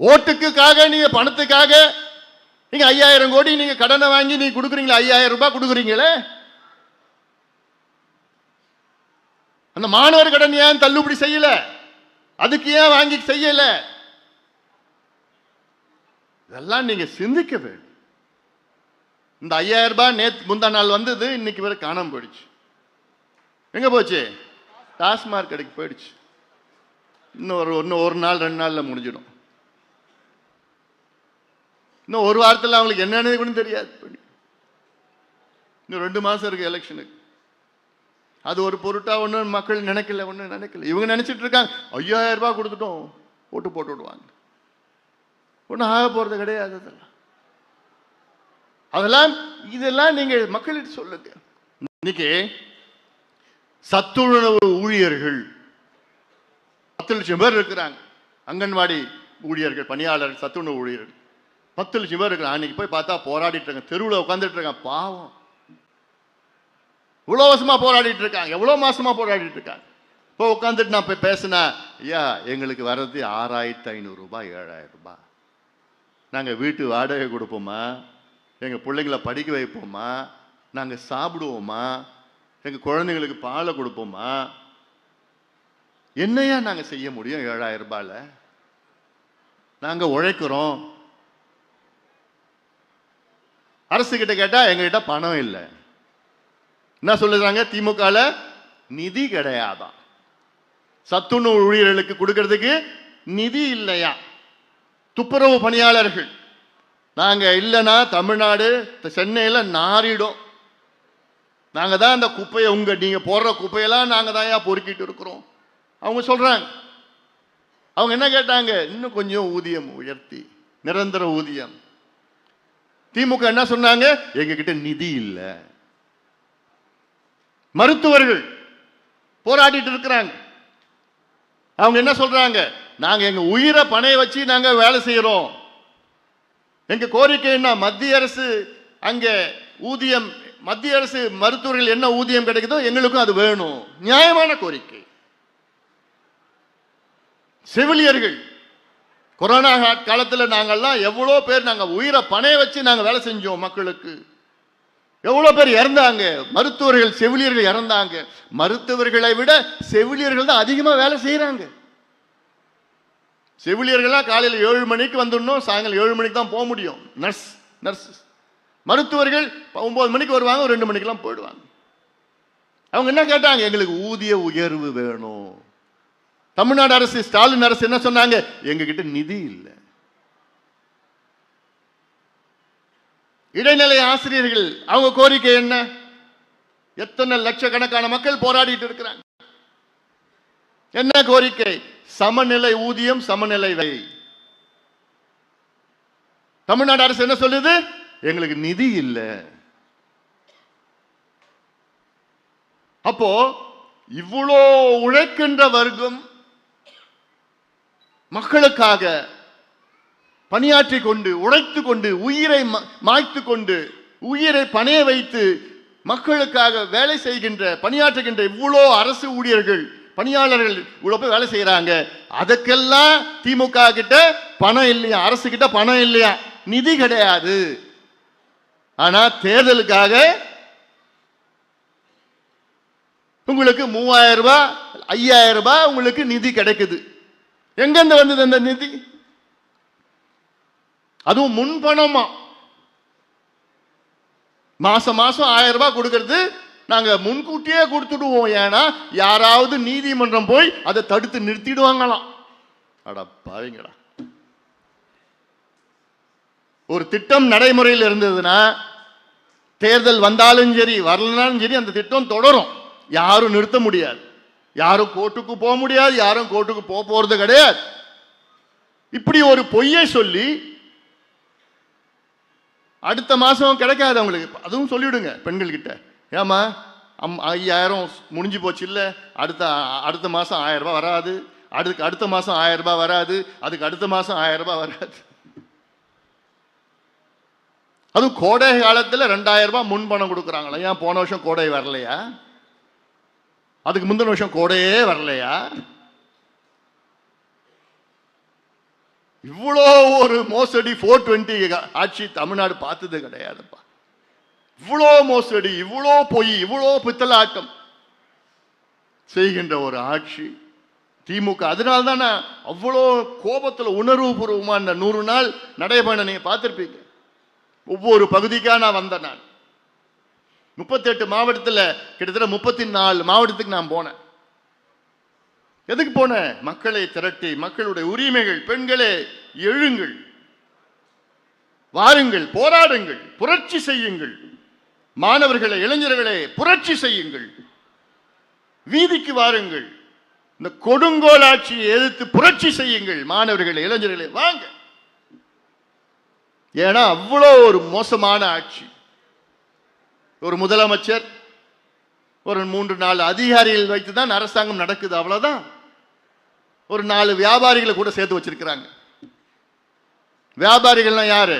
ஓட்டுக்காக நீங்க பணத்துக்காக நீங்க 5000 கோடி நீங்க கடனை வாங்கி நீங்க கொடுக்குறீங்களா? 5000 ரூபாய் கொடுக்குறீங்களே. அந்த மாணவர் கடன் ஏன் தள்ளுபடி செய்யல? அதுக்கு ஏன் வாங்கி செய்யல? இதெல்லாம் நீங்க சிந்திக்க வேண்டும். இந்த 5000 ரூபாய் நேற்று முந்தா நாள் வந்தது, இன்னைக்கு வரை காணாம போயிடுச்சு. எங்க போச்சு? டாஸ்மார்க் கடைக்கு போயிடுச்சு. இன்னும் ஒரு நாள் 2 நாள்ல முடிஞ்சிடும். இன்னும் ஒரு வாரத்தில் அவங்களுக்கு என்னன்னு கூட தெரியாது. இன்னும் 2 மாசம் இருக்கு எலெக்ஷனுக்கு. அது ஒரு பொருட்டா ஒண்ணு மக்கள் நினைக்கல, ஒண்ணு நினைக்கல. இவங்க நினைச்சிட்டு இருக்காங்க 5000 ரூபாய் கொடுத்துட்டோம், ஓட்டு போட்டு விடுவாங்க. ஒன்றும் ஆக போறது கிடையாது. இதெல்லாம் நீங்க மக்களிடம் சொல்லுங்க. இன்னைக்கு சத்துணவு ஊழியர்கள் 10 லட்சம் பேர் இருக்கிறாங்க. அங்கன்வாடி ஊழியர்கள், பணியாளர்கள், சத்துணவு ஊழியர்கள் 10 லட்சம் பேர் இருக்கிறாங்க. அன்னைக்கு போய் பார்த்தா போராடிட்டு இருக்காங்க, தெருவில் உட்காந்துட்டு இருக்காங்க. பாவம், இவ்வளோ வருஷமா போராடிட்டு இருக்காங்க, எவ்வளோ மாசமா போராடிட்டு இருக்காங்க. இப்போ உட்காந்துட்டு நான் போய் பேசினா, ஐயா எங்களுக்கு வர்றது 6500 ரூபாய், 7000 ரூபாய். நாங்கள் வீட்டு வாடகை கொடுப்போமா? எங்கள் பிள்ளைங்களை படிக்க வைப்போமா? நாங்கள் சாப்பிடுவோமா? எங்கள் குழந்தைங்களுக்கு பாலை கொடுப்போமா? என்னையா நாங்கள் செய்ய முடியும் 7000 ரூபாயில்? நாங்கள் உழைக்கிறோம். அரசு கிட்ட கேட்டால் எங்ககிட்ட பணம் இல்லை. என்ன சொல்லுறாங்க? திமுகல நிதி கிடையாதான். சத்துணவு ஊழியர்களுக்கு கொடுக்கறதுக்கு நிதி இல்லையா? துப்புரவு பணியாளர்கள் நாங்க இல்லைன்னா தமிழ்நாடு சென்னையில் நாரிடும். நாங்க தான் அந்த குப்பையை, நீங்க போடுற குப்பையெல்லாம் நாங்க தான் பொறுக்கிட்டு இருக்கிறோம். அவங்க சொல்றாங்க. அவங்க என்ன கேட்டாங்க? இன்னும் கொஞ்சம் ஊதியம் உயர்த்தி, நிரந்தர ஊதியம். திமுக என்ன சொன்னாங்க? எங்க கிட்ட நிதி இல்லை. மருத்துவர்கள் போராடிட்டு இருக்கிறாங்க. அவங்க என்ன சொல்றாங்க? நாங்க எங்க உயிரை பணைய வச்சு நாங்க வேலை செய்யறோம். எங்க கோரிக்கை என்ன? மத்திய அரசு அங்க ஊதியம், மத்திய அரசு மருத்துவர்கள் என்ன ஊதியம் கிடைக்குதோ எங்களுக்கும் அது வேணும். நியாயமான கோரிக்கை. செவிலியர்கள் கொரோனா காலத்தில் நாங்கள்லாம் எவ்வளோ பேர் நாங்கள் உயிரை பணைய வச்சு நாங்கள் வேலை செஞ்சோம் மக்களுக்கு. எவ்வளோ பேர் இறந்தாங்க. மருத்துவர்கள், செவிலியர்கள் இறந்தாங்க. மருத்துவர்களை விட செவிலியர்கள் தான் அதிகமாக வேலை செய்கிறாங்க. செவிலியர்கள்லாம் காலையில் 7 மணிக்கு வந்துடணும், சாயங்காலம் 7 மணிக்கு தான் போக முடியும். நர்ஸ் மருத்துவர்கள் 9 மணிக்கு வருவாங்க, 2 மணிக்கெல்லாம் போயிடுவாங்க. அவங்க என்ன கேட்டாங்க? எங்களுக்கு ஊதிய உயர்வு வேணும். தமிழ்நாடு அரசு, ஸ்டாலின் அரசு என்ன சொன்னாங்க? எங்ககிட்ட நிதி இல்லை. இடைநிலை ஆசிரியர்கள் அவங்க கோரிக்கை என்ன? எத்தனை லட்சக்கணக்கான மக்கள் போராடிட்டு இருக்கிறாங்க. என்ன கோரிக்கை? சமநிலை ஊதியம், சமநிலை விலை. தமிழ்நாடு அரசு என்ன சொல்லுது? எங்களுக்கு நிதி இல்லை. அப்போ இவ்வளோ உழைக்கின்ற வர்க்கம் மக்களுக்காக பணியாற்றி கொண்டு, உழைத்து கொண்டு, உயிரை மாய்த்து கொண்டு, உயிரை பணைய வைத்து மக்களுக்காக வேலை செய்கின்ற, பணியாற்றுகின்ற இவ்வளோ அரசு ஊழியர்கள், பணியாளர்கள் இவ்வளோ பேர் வேலை செய்யறாங்க. அதுக்கெல்லாம் திமுக கிட்ட பணம் இல்லையா? அரசு கிட்ட பணம் இல்லையா? நிதி கிடையாது. ஆனா தேர்தலுக்காக உங்களுக்கு 3000 ரூபாய், 5000 ரூபாய் உங்களுக்கு நிதி கிடைக்குது. எங்கிருந்து வந்தது அந்த நிதி? அதுவும் முன்பணமா. மாசம் 1000 ரூபாய் கொடுக்கறது நாங்க முன்கூட்டியே கொடுத்துடுவோம். ஏன்னா யாராவது நீதிமன்றம் போய் அதை தடுத்து நிறுத்திடுவாங்களாம். அட பாருங்கடா. ஒரு திட்டம் நடைமுறையில் இருந்ததுன்னா தேர்தல் வந்தாலும் சரி வரலனாலும் சரி அந்த திட்டம் தொடரும். யாரும் நிறுத்த முடியாது. யாரும் கோர்ட்டுக்கு போக முடியாது. யாரும் கோர்ட்டுக்கு போறது கிடையாது. இப்படி ஒரு பொய்யை சொல்லி அடுத்த மாசம் கிடைக்காது அவங்களுக்கு. அதுவும் சொல்லிவிடுங்க பெண்கள் கிட்ட. ஏமா 5000 முடிஞ்சு போச்சு, இல்லை அடுத்த மாசம் 1000 ரூபாய் வராது, அதுக்கு அடுத்த மாசம் 1000 ரூபாய் வராது, அதுக்கு அடுத்த மாசம் 1000 ரூபாய் வராது. அதுவும் கோடை காலத்துல 2000 ரூபாய் முன்பணம் கொடுக்குறாங்களா? ஏன் போன வருஷம் கோடை வரலையா? அதுக்கு முந்தின வருஷம் கோடையே வரலையா? இவ்வளோ ஒரு மோசடி 420 ஆட்சி தமிழ்நாடு பார்த்தது கிடையாதுப்பா. இவ்வளோ மோசடி, இவ்வளோ பொய், இவ்வளோ பித்தலாட்டம் செய்கின்ற ஒரு ஆட்சி திமுக. அதனால தான் அவ்வளோ கோபத்தில் உணர்வுபூர்வமா இந்த 100 நாள் நடைபயணம் நீங்க பார்த்துருப்பீங்க. ஒவ்வொரு பகுதிக்காக நான் வந்தேன். நான் 38 மாவட்டத்தில் கிட்டத்தட்ட 34 மாவட்டத்துக்கு நான் போனேன். எதுக்கு போனேன்? மக்களை திரட்டி, மக்களுடைய உரிமைகள், பெண்களே எழுங்கள், வாருங்கள், போராடுங்கள், புரட்சி செய்யுங்கள், மாணவர்களை, இளைஞர்களை புரட்சி செய்யுங்கள், வீதிக்கு வாருங்கள், இந்த கொடுங்கோல் ஆட்சியை எதிர்த்து புரட்சி செய்யுங்கள், மாணவர்களை, இளைஞர்களை வாங்க. ஏன்னா அவ்வளோ ஒரு மோசமான ஆட்சி. ஒரு முதலமைச்சர், ஒரு 3-4 அதிகாரிகள் வைத்து தான் அரசாங்கம் நடக்குது, அவ்வளவுதான். ஒரு 4 வியாபாரிகளை கூட சேர்த்து வச்சிருக்கிறாங்க. வியாபாரிகள்னா யாரு?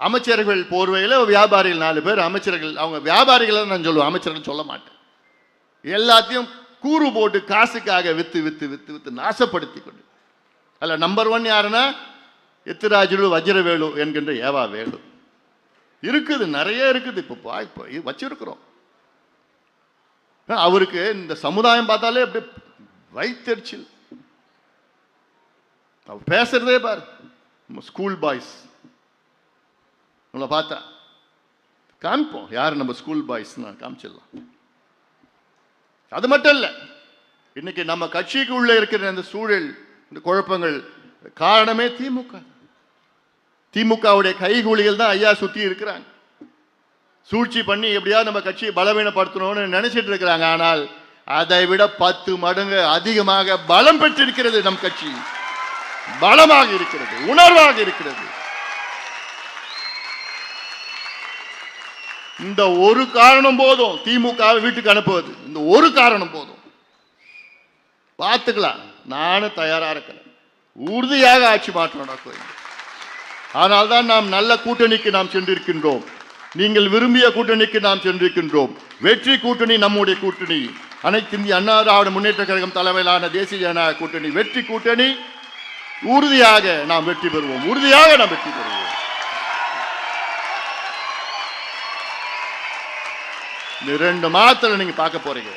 அமைச்சர்கள் போர்வையில் வியாபாரிகள் 4 பேர் அமைச்சர்கள். அவங்க வியாபாரிகள் நான் சொல்லுவேன், அமைச்சர்கள் சொல்ல மாட்டேன். எல்லாத்தையும் கூறு போட்டு காசுக்காக வித்து வித்து வித்து வித்து நாசப்படுத்தி கொண்டு. அல்ல நம்பர் 1 யாருன்னா எத்திராஜுலு வஜ்ரவேலு என்கின்ற ஏவா வேலு. இருக்குது, நிறைய இருக்குது. இப்போ வச்சிருக்கிறோம். அவருக்கு இந்த சமுதாயம் பார்த்தாலே அப்படி வைத்தெரிச்சல். அவர் பேசுறதே பாரு, ஸ்கூல் பாய்ஸ் நம்மளை பார்த்தா காமிப்போம் யார் நம்ம ஸ்கூல் பாய்ஸ் காமிச்சிடலாம். அது மட்டும் இல்லை, இன்னைக்கு நம்ம கட்சிக்கு உள்ள இருக்கிற இந்த சூழல், இந்த குழப்பங்கள் காரணமே திமுக. திமுகவுடைய கைகூலிகள் தான் ஐயா சுத்தி இருக்கிறாங்க. சூழ்ச்சி பண்ணி எப்படியாவது நம்ம கட்சியை பலவீனப்படுத்தணும்னு நினைச்சிட்டு இருக்கிறாங்க. ஆனால் அதை விட 10 மடங்கு அதிகமாக பலம் பெற்றிருக்கிறது நம் கட்சி. பலமாக இருக்கிறது, உணர்வாக இருக்கிறது. இந்த ஒரு காரணம் போதும் திமுகவை வீட்டுக்கு அனுப்புவது. இந்த ஒரு காரணம் போதும். பார்த்துக்கலாம், நானும் தயாரா இருக்கிறேன். உறுதியாக ஆட்சி மாற்றம் நடக்கும். ஆனால்தான் நாம் நல்ல கூட்டணிக்கு நாம் சென்றிருக்கின்றோம். நீங்கள் விரும்பிய கூட்டணிக்கு நாம் சென்றிருக்கின்றோம். வெற்றி கூட்டணி நம்முடைய கூட்டணி. அனைத்து இந்திய அண்ணா திராவிட முன்னேற்ற கழகம் தலைமையிலான தேசிய ஜனநாயக கூட்டணி வெற்றி கூட்டணி. உறுதியாக நாம் வெற்றி பெறுவோம். உறுதியாக நாம் வெற்றி பெறுவோம். இந்த 2 மாதத்துல நீங்க பார்க்க போறீங்க.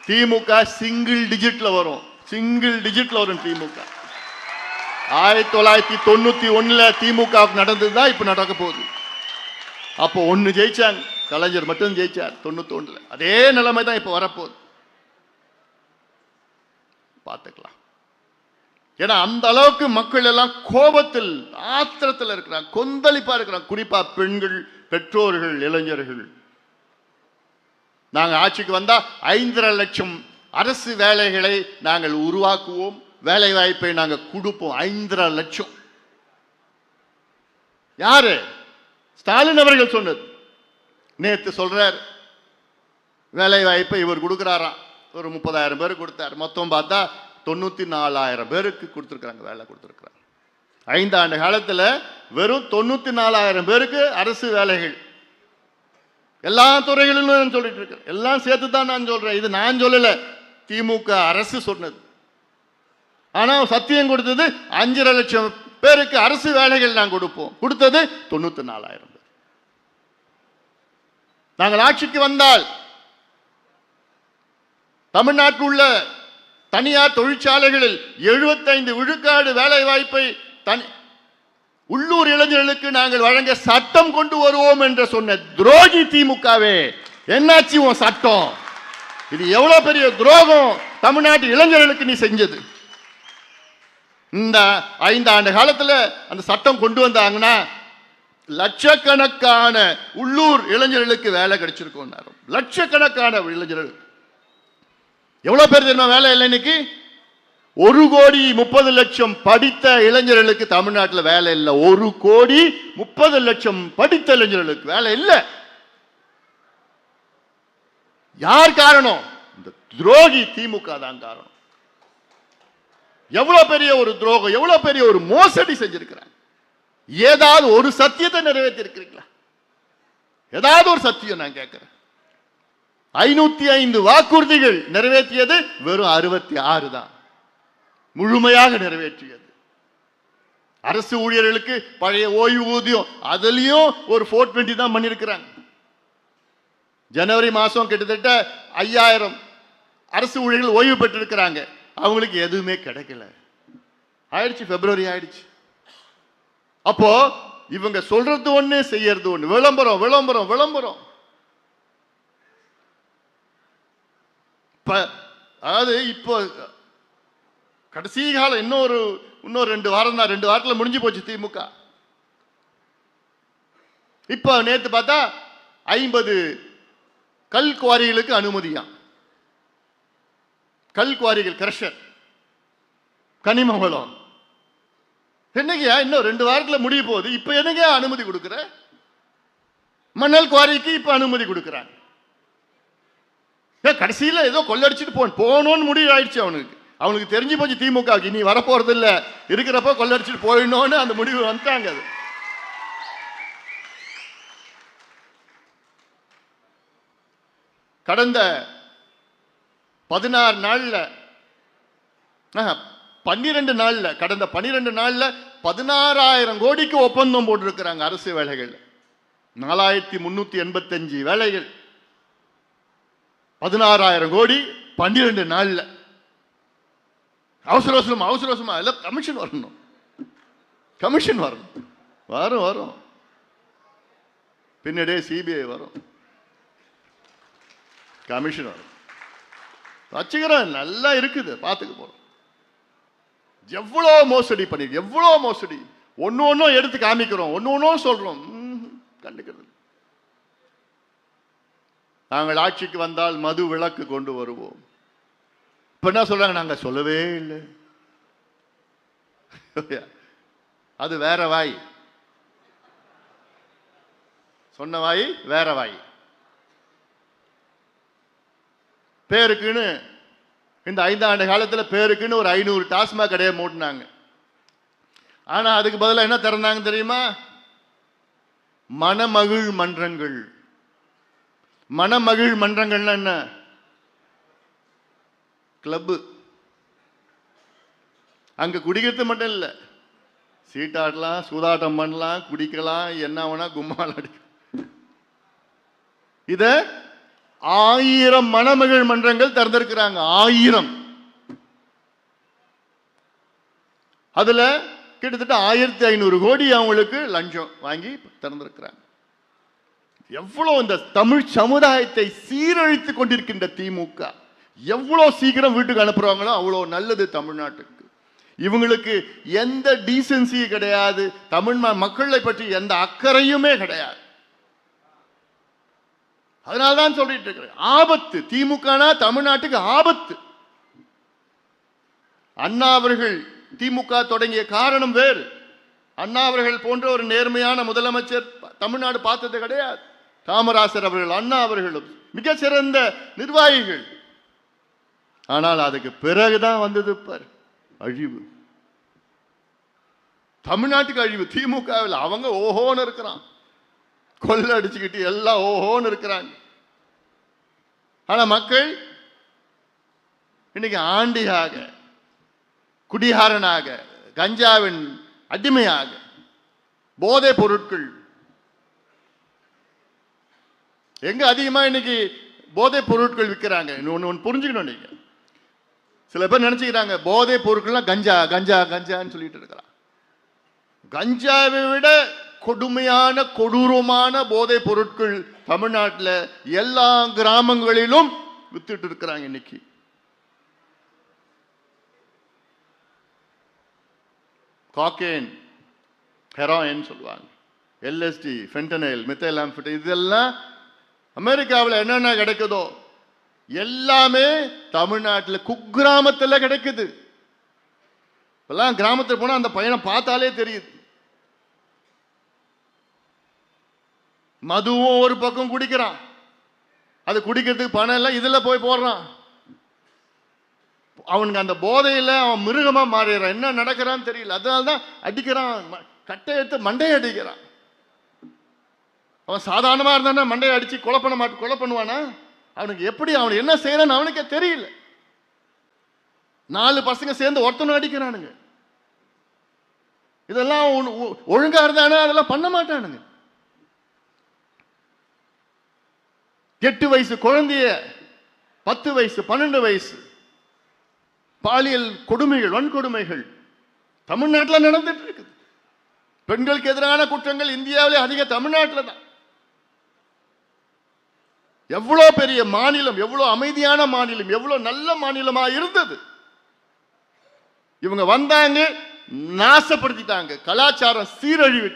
திமுக சிங்கிள் டிஜிட்ல வரும். சிங்கிள் டிஜிட்ல வரும் திமுக. 1991 திமுக நடந்ததுதான் இப்ப நடக்க போகுது. அப்போ 1 ஜெயிச்சாங்க, கலைஞர் மட்டும் ஜெயிச்சார் 91. அதே நிலைமை தான் இப்ப வரப்போகுது. பார்த்துக்கலாம். ஏன்னா அந்த அளவுக்கு மக்கள் எல்லாம் கோபத்தில், ஆத்திரத்தில் இருக்கிறாங்க, கொந்தளிப்பா இருக்கிறாங்க. குறிப்பா பெண்கள், பெற்றோர்கள், இளைஞர்கள். நாங்கள் ஆட்சிக்கு வந்தா 5.5 லட்சம் அரசு வேலைகளை நாங்கள் உருவாக்குவோம், வேலை வாய்ப்பை நாங்கள் கொடுப்போம். 5.5 லட்சம். யாரு? ஸ்டாலின் அவர்கள் சொன்னது. நேற்று சொல்றார் வேலை வாய்ப்பை இவர் கொடுக்கிறாராம். ஒரு 30,000 பேருக்கு கொடுத்தார். மொத்தம் பார்த்தா 94,000 பேருக்கு கொடுத்துருக்காங்க, வேலை கொடுத்துருக்காங்க. 5 ஆண்டு காலத்தில் வெறும் 94,000 பேருக்கு அரசு வேலைகள். எல்லா துறைகளிலும் நான் சொல்லிட்டு இருக்கேன். எல்லாம் சேர்த்து தான் நான் சொல்றேன். இது நான் சொல்லல, திமுக அரசு சொன்னது. ஆனா சத்தியம் கொடுத்தது 5.5 லட்சம் பேருக்கு அரசு வேலைகள் நான் கொடுப்போம். கொடுத்தது 94,000 பேர். நாங்கள் ஆட்சிக்கு வந்தால் தமிழ்நாட்டில் உள்ள தனியார் தொழிற்சாலைகளில் 75 விழுக்காடு வேலை வாய்ப்பை உள்ளூர் இளைஞர்களுக்கு நாங்கள் வழங்க சட்டம் கொண்டு வருவோம் என்று சொன்ன துரோகி திமுகவே. என்னாச்சு உன் சட்டம்? இது எவ்வளவு பெரிய துரோகம் தமிழ்நாட்டு இளைஞர்களுக்கு நீ செஞ்சது. இந்த 5 ஆண்டு காலத்துல அந்த சட்டம் கொண்டு வந்தாங்கன்னா லட்சக்கணக்கான உள்ளூர் இளைஞர்களுக்கு வேலை கிடைச்சிருக்கும். லட்சக்கணக்கான இளைஞர்கள். எவ்வளவு பேர் தெரியுமா வேலை இல்லை இன்னைக்கு? 1,30,00,000 படித்த இளைஞர்களுக்கு தமிழ்நாட்டில் வேலை இல்லை. 1,30,00,000 படித்த இளைஞர்களுக்கு வேலை இல்லை. யார் காரணம்? இந்த துரோகி திமுக தான் காரணம். எவ்வளவு பெரிய ஒரு துரோகம், எவ்வளவு பெரிய ஒரு மோசடி செஞ்சிருக்கிறாங்க. ஏதாவது ஒரு சத்தியத்தை நிறைவேற்றி இருக்கிறீங்களா? ஏதாவது ஒரு சத்தியம் நான் கேட்கிறேன். 505 வாக்குறுதிகள் நிறைவேற்றியது வெறும் 66 தான் முழுமையாக நிறைவேற்றியது. அரசு ஊழியர்களுக்கு பழைய ஓய்வூதியம் அதுலயும் ஒரு 420 தான் பண்ணிருக்கிறாங்க. ஜனவரி மாசம் கிட்டத்தட்ட 5000 அரசு ஊழியர்கள் ஓய்வு பெற்றிருக்கிறாங்க. அவங்களுக்கு எதுவுமே கிடைக்கல. ஆயிடுச்சு, பிப்ரவரி ஆயிடுச்சு. அப்போ இவங்க சொல்றது ஒண்ணு, செய்யறது ஒண்ணு. விளம்பரம் விளம்பரம் விளம்பரம். அதாவது இப்போ கடைசி காலம் இன்னொரு 2 வாரம் தான். 2 வாரத்தில் முடிஞ்சு போச்சு திமுக. இப்போ நேற்று பார்த்தா 50 கல் குவாரிகளுக்கு அனுமதியாம். கல் குவாரிகள், கிரஷர், கனிம வளம். என்னையா இன்னும் 2 வாரத்தில் முடிய போகுது, இப்ப என்னங்க அனுமதி கொடுக்குற? மணல் குவாரிக்கு இப்ப அனுமதி கொடுக்குறாங்க. கடைசியில் ஏதோ கொள்ளடிச்சிட்டு போகணும்னு முடிவு ஆயிடுச்சு அவனுக்கு தெரிஞ்சு போச்சு திமுக இனி வரப்போறது இல்ல, இருக்கிறப்ப கொள்ளடிச்சிட்டு போயிடணும்னு அந்த முடிவு வந்துட்டாங்க. அது கடந்த 16 நாள்ல 12 நாள்ல கடந்த 12 நாள்ல 16,000 கோடிக்கு ஒப்பந்தம் போட்டிருக்கிறாங்க. அரசு வேலைகள் 4385 வேலைகள், 16,000 கோடி 12 நாள்ல. அவசர அவசரமா எல்லாம் கமிஷன் வரணும், கமிஷன் வரணும். வரும் பின்னாடியே சிபிஐ வரும், கமிஷன் வரும். வச்சுக்கிறோம், நல்லா இருக்குது, பார்த்துக்க போறோம். எவ்வளோ மோசடி பண்ணி, எவ்வளோ மோசடி. ஒன்னும் எடுத்து காமிக்கிறோம், ஒன்னும் சொல்றோம், கண்டுக்கிறது. நாங்கள் ஆட்சிக்கு வந்தால் மது விலக்கு கொண்டு வருவோம். இப்ப என்ன சொல்றாங்க? நாங்க சொல்லவே இல்லை. அது வேற வாய், சொன்ன வாய் வேற வாய். பேருக்குன்னு இந்த 5 ஆண்டு காலத்தில் பேருக்குன்னு ஒரு 500 டாஸ்மாக் கடையை மூட்டினாங்க. ஆனா அதுக்கு பதிலாக என்ன திறந்தாங்க தெரியுமா? மணமகிழ் மன்றங்கள். மணமகிழ் மன்றங்கள்னா என்ன? கிளப்பு. அங்க குடிக்கிறது மட்டும் இல்லை, சீட்டாடலாம், சூதாட்டம் பண்ணலாம், குடிக்கலாம், என்ன வேணா கும்மால் அடிக்கலாம். இத 1000 மணமகிழ் மன்றங்கள் திறந்திருக்கிறாங்க. 1000. அதுல கிட்டத்தட்ட 1500 கோடி அவங்களுக்கு லஞ்சம் வாங்கி திறந்திருக்கிறாங்க. எவ்வளவு இந்த தமிழ் சமுதாயத்தை சீரழித்து கொண்டிருக்கின்ற திமுக எவ்வளவு சீக்கிரம் வீட்டுக்கு அனுப்புறாங்களோ அவ்வளவு நல்லது தமிழ்நாட்டுக்கு. இவங்களுக்கு எந்த டீசென்சி கிடையாது, தமிழ் மக்களை பற்றி எந்த அக்கறையுமே கிடையாது. அதனால்தான் சொல்லிட்டு இருக்கிறேன், ஆபத்து. திமுகனா தமிழ்நாட்டுக்கு ஆபத்து. அண்ணா அவர்கள் திமுக தொடங்கிய காரணம் வேறு. அண்ணா அவர்கள் போன்ற ஒரு நேர்மையான முதலமைச்சர் தமிழ்நாடு பார்த்தது கிடையாது. காமராசர் அவர்கள், அண்ணா அவர்களும் மிக சிறந்த நிர்வாகிகள். ஆனால் அதுக்கு பிறகுதான் வந்தது பார் அழிவு, தமிழ்நாட்டுக்கு அழிவு. திமுகவில் அவங்க ஓஹோன்னு இருக்கிறான், கொள்ள அடிச்சுக்கிட்டு எல்லாம் ஓஹோன்னு இருக்கிறாங்க. ஆனா மக்கள் இன்னைக்கு ஆண்டியாக, குடிகாரனாக, கஞ்சாவின் அடிமையாக, போதை பொருட்கள் எங்க அதிகமா இன்னைக்கு போதை பொருட்கள் விற்கிறாங்க. ஒன்னு புரிஞ்சுக்கணும். நீங்க சில பேர் நினைச்சுக்கிறாங்க போதை பொருட்கள்லாம் கஞ்சா கஞ்சா கஞ்சான்னு சொல்லிட்டு இருக்கிறான். கஞ்சாவை விட கொடுமையான கொடூரமான போதை பொருட்கள் தமிழ்நாட்டில் எல்லா கிராமங்களிலும் வித்துட்டு இருக்கிறாங்க. இன்னைக்கு காக்கேன், ஹெராயின் சொல்லுவாங்க, எல்எஸ்டி, ஃபென்டனைல், மெத்தைலாம்ஃபெட்டமைன், இதெல்லாம் அமெரிக்காவில் என்னென்ன கிடைக்குதோ எல்லாமே தமிழ்நாட்டில் குக்கிராமத்தில் கிடைக்குது. இப்பெல்லாம் கிராமத்தில் போனால் அந்த பையனை பார்த்தாலே தெரியுது. மதுவும் ஒரு பக்கம் குடிக்கிறான், அது குடிக்கிறதுக்கு பணம் இல்லை, இதில் போய் போடுறான். அவனுக்கு அந்த போதையில் அவன் மிருகமா மாறிடுறான். என்ன நடக்கிறான்னு தெரியல. அதனால்தான் அடிக்கிறான், கட்டை எடுத்து மண்டையை அடிக்கிறான். அவன் சாதாரணமா இருந்தானா மண்டையை அடிச்சு கொலை பண்ணுவானா? அவனுக்கு எப்படி, அவன் என்ன செய்யறான்னு அவனுக்கே தெரியல. 4 பசங்க சேர்ந்து ஒருத்தனும் அடிக்கிறானுங்க. இதெல்லாம் ஒழுங்கா இருந்தானே அதெல்லாம் பண்ண மாட்டானுங்க. 8 வயசு குழந்தைய 10 வயசு 12 வயசு பாலியல் கொடுமைகள், வன்கொடுமைகள் தமிழ்நாட்டில் நடந்துட்டு இருக்குது. பெண்களுக்கு எதிரான குற்றங்கள் இந்தியாவிலே அதிக தமிழ்நாட்டில் தான். எவ்வளோ பெரிய மாநிலம், எவ்வளோ அமைதியான மாநிலம், எவ்வளோ நல்ல மாநிலமா இருந்தது. இவங்க வந்தாங்க, நாசப்படுத்திட்டாங்க, கலாச்சாரம் சீரழிவு.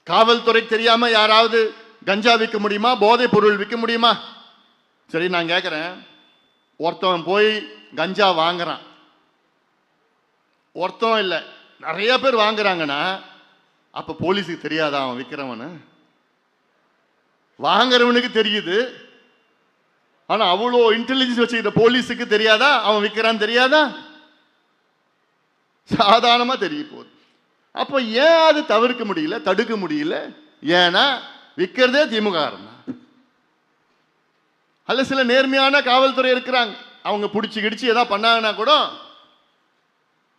காவல்துறை தெரியாம யாராவது கஞ்சா விற்க முடியுமா? போதை பொருள் விற்க முடியுமா? சரி, நான் கேட்கிறேன், ஒருத்தவன் போய் கஞ்சா வாங்குறான், ஒருத்தவன் இல்லை நிறைய பேர் வாங்குறாங்கன்னா அப்ப போலீஸுக்கு தெரியாதா அவன் விற்கிறவனு? வாங்குறவனுக்கு தெரியுது, ஆனா அவ்வளோ இன்டெலிஜென்ஸ் வச்சுக்கிட்ட போலீஸுக்கு தெரியாதா அவன் விற்கிறான்னு? தெரியாதா? சாதாரணமா தெரிய போகுது. அப்ப ஏன் அது தவிர்க்க முடியல, தடுக்க முடியல? ஏன்னா விற்கிறதே திமுக அல்ல. சில நேர்மையான காவல்துறை இருக்கிறாங்க, அவங்க பிடிச்சி கிடிச்சு ஏதாவது பண்ணாங்கன்னா கூட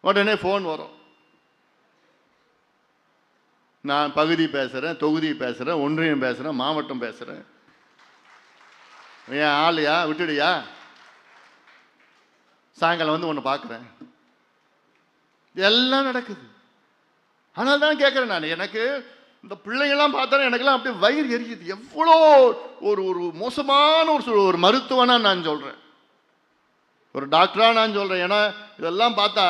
உடனே போன் வரும். நான் பகுதி பேசுறேன், தொகுதி பேசுறேன், ஒன்றியம் பேசுறேன், மாவட்டம் பேசுறேன், ஏன் ஆளுயா விட்டுடுயா, சாயங்காலம் வந்து ஒன்று பார்க்குறேன். எல்லாம் நடக்குது. ஆனால் தான் கேட்குறேன் நான், எனக்கு இந்த பிள்ளைங்கள்லாம் பார்த்தா எனக்கெல்லாம் அப்படியே வயிறு எரியுது. எவ்வளோ ஒரு ஒரு மோசமான ஒரு மருத்துவனா நான் சொல்கிறேன், ஒரு டாக்டரா நான் சொல்கிறேன். ஏன்னா இதெல்லாம் பார்த்தா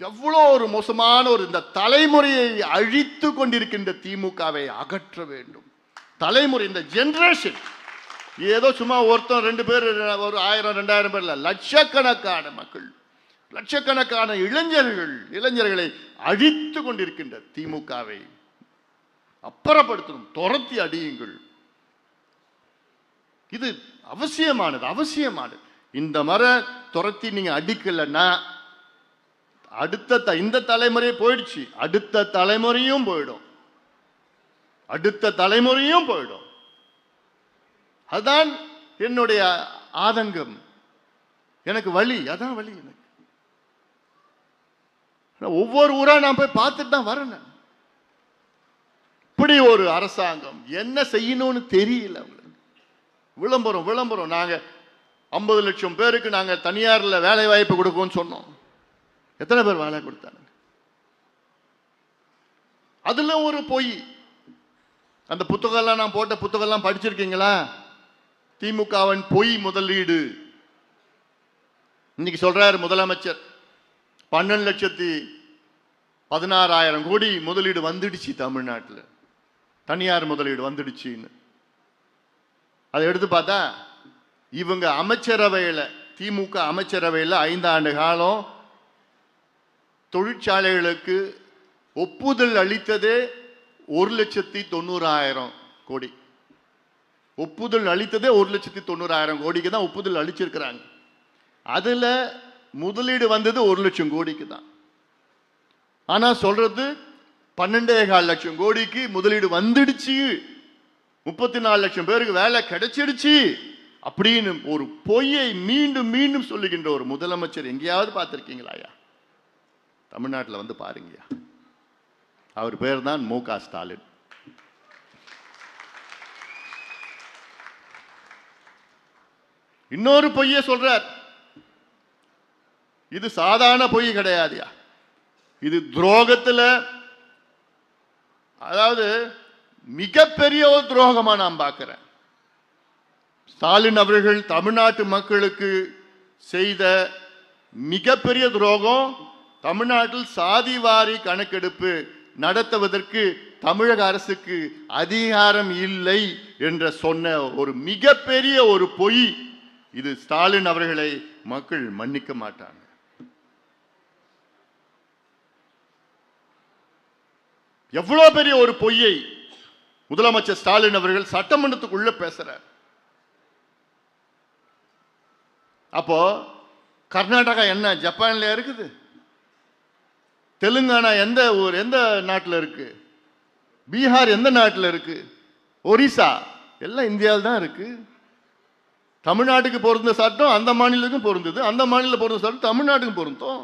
எவ்வளோ ஒரு மோசமான இந்த தலைமுறையை அழித்து கொண்டிருக்கின்ற திமுகவை அகற்ற வேண்டும். தலைமுறை, இந்த ஜெனரேஷன் ஏதோ சும்மா ஒருத்தன் 2 பேர், ஒரு 1000 2000 பேர் இல்லை, லட்சக்கணக்கான மக்கள், லட்சக்கணக்கான இளைஞர்களை அழித்து கொண்டிருக்கின்ற திமுகவை அப்புறப்படுத்தணும், துரத்தி அடியுங்கள். இது அவசியமானது. இந்த துரத்தி நீங்க அடிக்கலன்னா இந்த தலைமுறை போயிடுச்சு, அடுத்த தலைமுறையும் போயிடும். அதுதான் என்னுடைய ஆதங்கம், எனக்கு வலி, அதான் வலி எனக்கு. ஒவ்வொரு ஊரா நான் போய் பார்த்துட்டு தான் வரேன். இப்படி ஒரு அரசாங்கம் என்ன செய்யணும்னு தெரியல. விளம்பரம் நாங்க 50 லட்சம் பேருக்கு நாங்க தனியார்ல வேலை வாய்ப்பு கொடுப்போம்னு சொன்னோம். எத்தனை பேர் வேலை கொடுத்தாங்க? அதுல ஒரு பொய். அந்த புத்தகம்லாம், நான் போட்ட புத்தகம்லாம் படிச்சிருக்கீங்களா? திமுகவின் பொய் முதலீடு. இன்னைக்கு சொல்றாரு முதலமைச்சர், 12,16,000 கோடி முதலீடு வந்துடுச்சு தமிழ்நாட்டில், தனியார் முதலீடு வந்துடுச்சுன்னு. அதை எடுத்து பார்த்தா இவங்க அமைச்சரவையில், திமுக அமைச்சரவையில் 5 ஆண்டு காலம் தொழிற்சாலைகளுக்கு ஒப்புதல் அளித்ததே 1,90,000 கோடி. ஒப்புதல் அளித்ததே 1,90,000 கோடிக்கு தான் ஒப்புதல் அளிச்சிருக்கிறாங்க. அதுல முதலீடு வந்தது 1 லட்சம் கோடிக்கு தான். ஆனா சொல்றது 12,4 லட்சம் கோடிக்கு முதலீடு வந்துடுச்சு, 34 லட்சம் பேருக்கு வேலை கிடைச்சிடுச்சு அப்படின்னு ஒரு பொய்யை மீண்டும் மீண்டும் சொல்லுகின்ற ஒரு முதலமைச்சர் எங்கேயாவது பார்த்திருக்கீங்களா? தமிழ்நாட்டில் வந்து பாருங்க. அவர் பேர் தான் மு க ஸ்டாலின். இன்னொரு பொய்யை சொல்றார். இது சாதாரண பொய் கிடையாதுயா, இது துரோகத்தில், அதாவது மிகப்பெரிய ஒரு துரோகமா நான் பார்க்கிறேன். ஸ்டாலின் அவர்கள் தமிழ்நாட்டு மக்களுக்கு செய்த மிகப்பெரிய துரோகம், தமிழ்நாட்டில் சாதிவாரி கணக்கெடுப்பு நடத்துவதற்கு தமிழக அரசுக்கு அதிகாரம் இல்லை என்று சொன்ன ஒரு மிகப்பெரிய ஒரு பொய். இது ஸ்டாலின் அவர்களை மக்கள் மன்னிக்க மாட்டாங்க. எவ்வளவு பெரிய ஒரு பொய்யை முதலமைச்சர் ஸ்டாலின் அவர்கள் சட்டமன்றத்துக்குள்ள பேசுறார். அப்போ கர்நாடகா என்ன ஜப்பான்ல இருக்குது? தெலுங்கானா எந்த ஊர், எந்த நாட்டில் இருக்கு? பீகார் எந்த நாட்டில் இருக்கு? ஒரிசா எல்லாம் இந்தியாவில் தான் இருக்கு. தமிழ்நாட்டுக்கு பொருந்த சட்டம் அந்த மாநிலத்துக்கும் பொருந்தது, அந்த மாநிலம் பொருந்த சட்டம் தமிழ்நாட்டுக்கும் பொருந்தும்.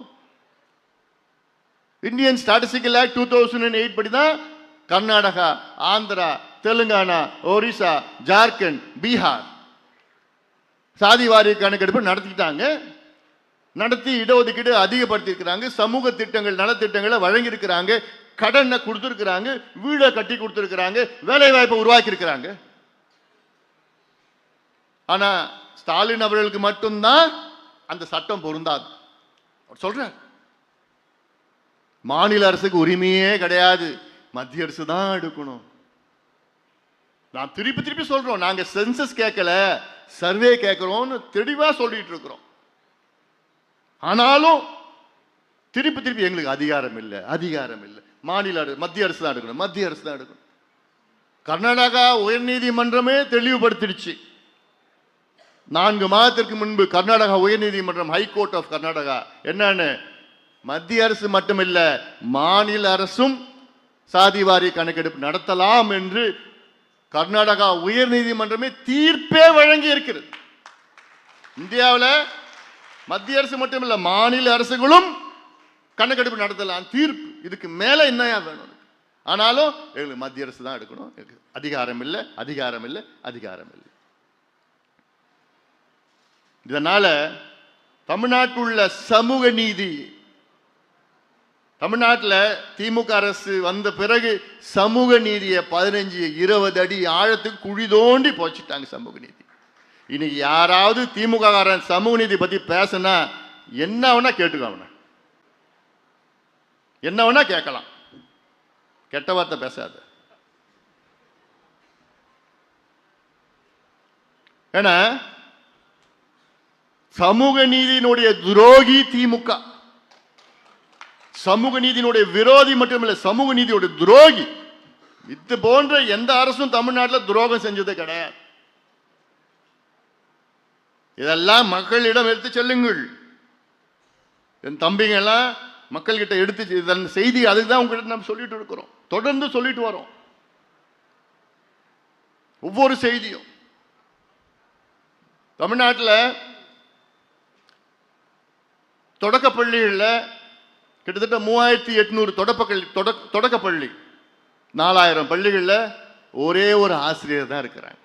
இந்தியன் ஸ்டாட்டிஸ்டிக்கல் ஆக்ட் 2008 படி தான் கர்நாடகா, ஆந்திரா, தெலுங்கானா, ஒரிசா, ஜார்க்கண்ட், பீகார் சாதிவாரி கணக்கெடுப்பு நடத்திட்டாங்க. நடத்தி இடஒதுக்கீடு அதிகப்படுத்தியிருக்கிறாங்க, சமூக திட்டங்கள் நலத்திட்டங்களை வழங்கியிருக்கிறாங்க, கடனை கொடுத்துருக்கிறாங்க, வீடை கட்டி கொடுத்துருக்கிறாங்க, வேலை வாய்ப்பை உருவாக்கி இருக்கிறாங்க. ஆனா ஸ்டாலின் அவர்களுக்கு மட்டும்தான் அந்த சட்டம் பொருந்தாது. சொல்ற மாநில அரசுக்கு உரிமையே கிடையாது, மத்திய அரசு தான் எடுக்கணும். நான் திருப்பி திருப்பி சொல்றோம், நாங்க சென்சஸ் கேட்கல, சர்வே கேட்கிறோம்னு தெளிவா சொல்லிட்டு இருக்கிறோம். ஆனாலும் திருப்பி திருப்பி எங்களுக்கு அதிகாரம் இல்லை, அதிகாரம் இல்லை, மாநில மத்திய அரசு தான் எடுக்கணும், மத்திய அரசு தான் எடுக்கணும். கர்நாடகா உயர்நீதிமன்றமே தெளிவுபடுத்திடுச்சு. 4 மாதத்திற்கு முன்பு கர்நாடகா உயர்நீதிமன்றம், ஹைகோர்ட் ஆஃப் கர்நாடகா என்னன்னு, மத்திய அரசு மட்டுமில்ல மாநில அரசும் சாதிவாரி கணக்கெடுப்பு நடத்தலாம் என்று கர்நாடகா உயர்நீதிமன்றமே தீர்ப்பே வழங்கி இருக்கிறது. இந்தியாவில் மத்திய அரசு மட்டுமில்ல மாநில அரசுகளும் கணக்கெடுப்பு நடத்தலாம் தீர்ப்பு. இதுக்கு மேல என்னையா வேணும்? ஆனாலும் எங்களுக்கு மத்திய அரசு தான் எடுக்கணும், அதிகாரம் இல்லை, அதிகாரம் இல்லை, அதிகாரம் இல்லை. இதனால தமிழ்நாட்டில் உள்ள சமூக நீதி, தமிழ்நாட்டில் திமுக அரசு வந்த பிறகு சமூக நீதியை 15-20 அடி ஆழத்துக்கு குழி தோண்டி போச்சுட்டாங்க சமூக நீதி. இன்னைக்கு யாராவது திமுக காரன் சமூக நீதி பத்தி பேசினா என்ன வேணா கேட்டுக்கோங்க, என்ன வேணா கேட்கலாம், கெட்ட வார்த்தை பேசாத. ஏன்னா சமூக நீதியினுடைய துரோகி திமுக, சமூக நீதியினுடைய விரோதி மட்டுமில்லை, சமூக நீதியோட துரோகி. இது போன்ற எந்த அரசும் தமிழ்நாட்டில் துரோகம் செஞ்சது கிடையாது. இதெல்லாம் மக்களிடம் எடுத்து செல்லுங்கள். என் தம்பிங்க எல்லாம் மக்கள்கிட்ட எடுத்து இதன் செய்தி அதுக்கு தான் உங்ககிட்ட நம்ம சொல்லிட்டு இருக்கிறோம், தொடர்ந்து சொல்லிட்டு வரோம். ஒவ்வொரு செய்தியும் தமிழ்நாட்டில் தொடக்கப்பள்ளிகளில் கிட்டத்தட்ட 3800 தொடக்கப்பள்ளி, 4000 பள்ளிகளில் ஒரே ஒரு ஆசிரியர் தான் இருக்கிறாங்க.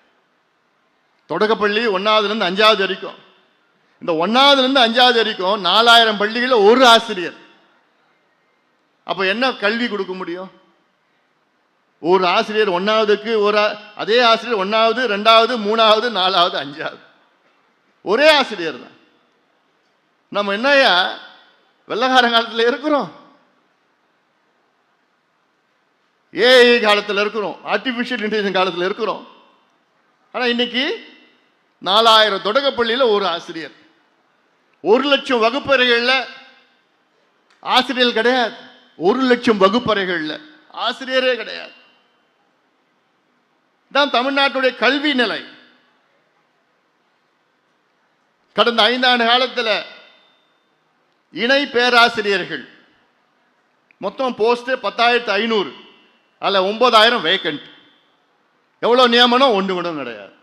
தொடக்கப்பள்ளி 1ஆவதுலேருந்து 5ஆவது வரைக்கும். இந்த 1ஆவதுலேருந்து 5ஆவது வரைக்கும் 4000 பள்ளிகளில் ஒரு ஆசிரியர். அப்போ என்ன கல்வி கொடுக்க முடியும்? ஒரு ஆசிரியர் 1ஆவதுக்கு அதே ஆசிரியர் 1ஆவது, 2ஆவது, 3ஆவது, 4ஆவது, 5ஆவது ஒரே ஆசிரியர் தான். நம்ம என்னையா வெள்ளக்கார காலத்தில் இருக்கிறோம், ஏஐ காலத்தில் இருக்கிறோம், ஆர்டிபிஷியல் இன்டெலிஜென்ஸ் காலத்தில் இருக்கிறோம். ஆனால் இன்னைக்கு 4000 தொடக்கப்பள்ளியில் ஒரு ஆசிரியர், 1,00,000 வகுப்பறைகளில் ஆசிரியர் கிடையாது, 1,00,000 வகுப்பறைகளில் ஆசிரியரே கிடையாது. தான் தமிழ்நாட்டுடைய கல்வி நிலை. கடந்த 5 ஆண்டு காலத்தில் இணை பேராசிரியர்கள் மொத்தம் போஸ்ட் 10,500, அதில் 9,000 வேக்கண்ட். எவ்வளோ நியமனம்? 1 கூட கிடையாது.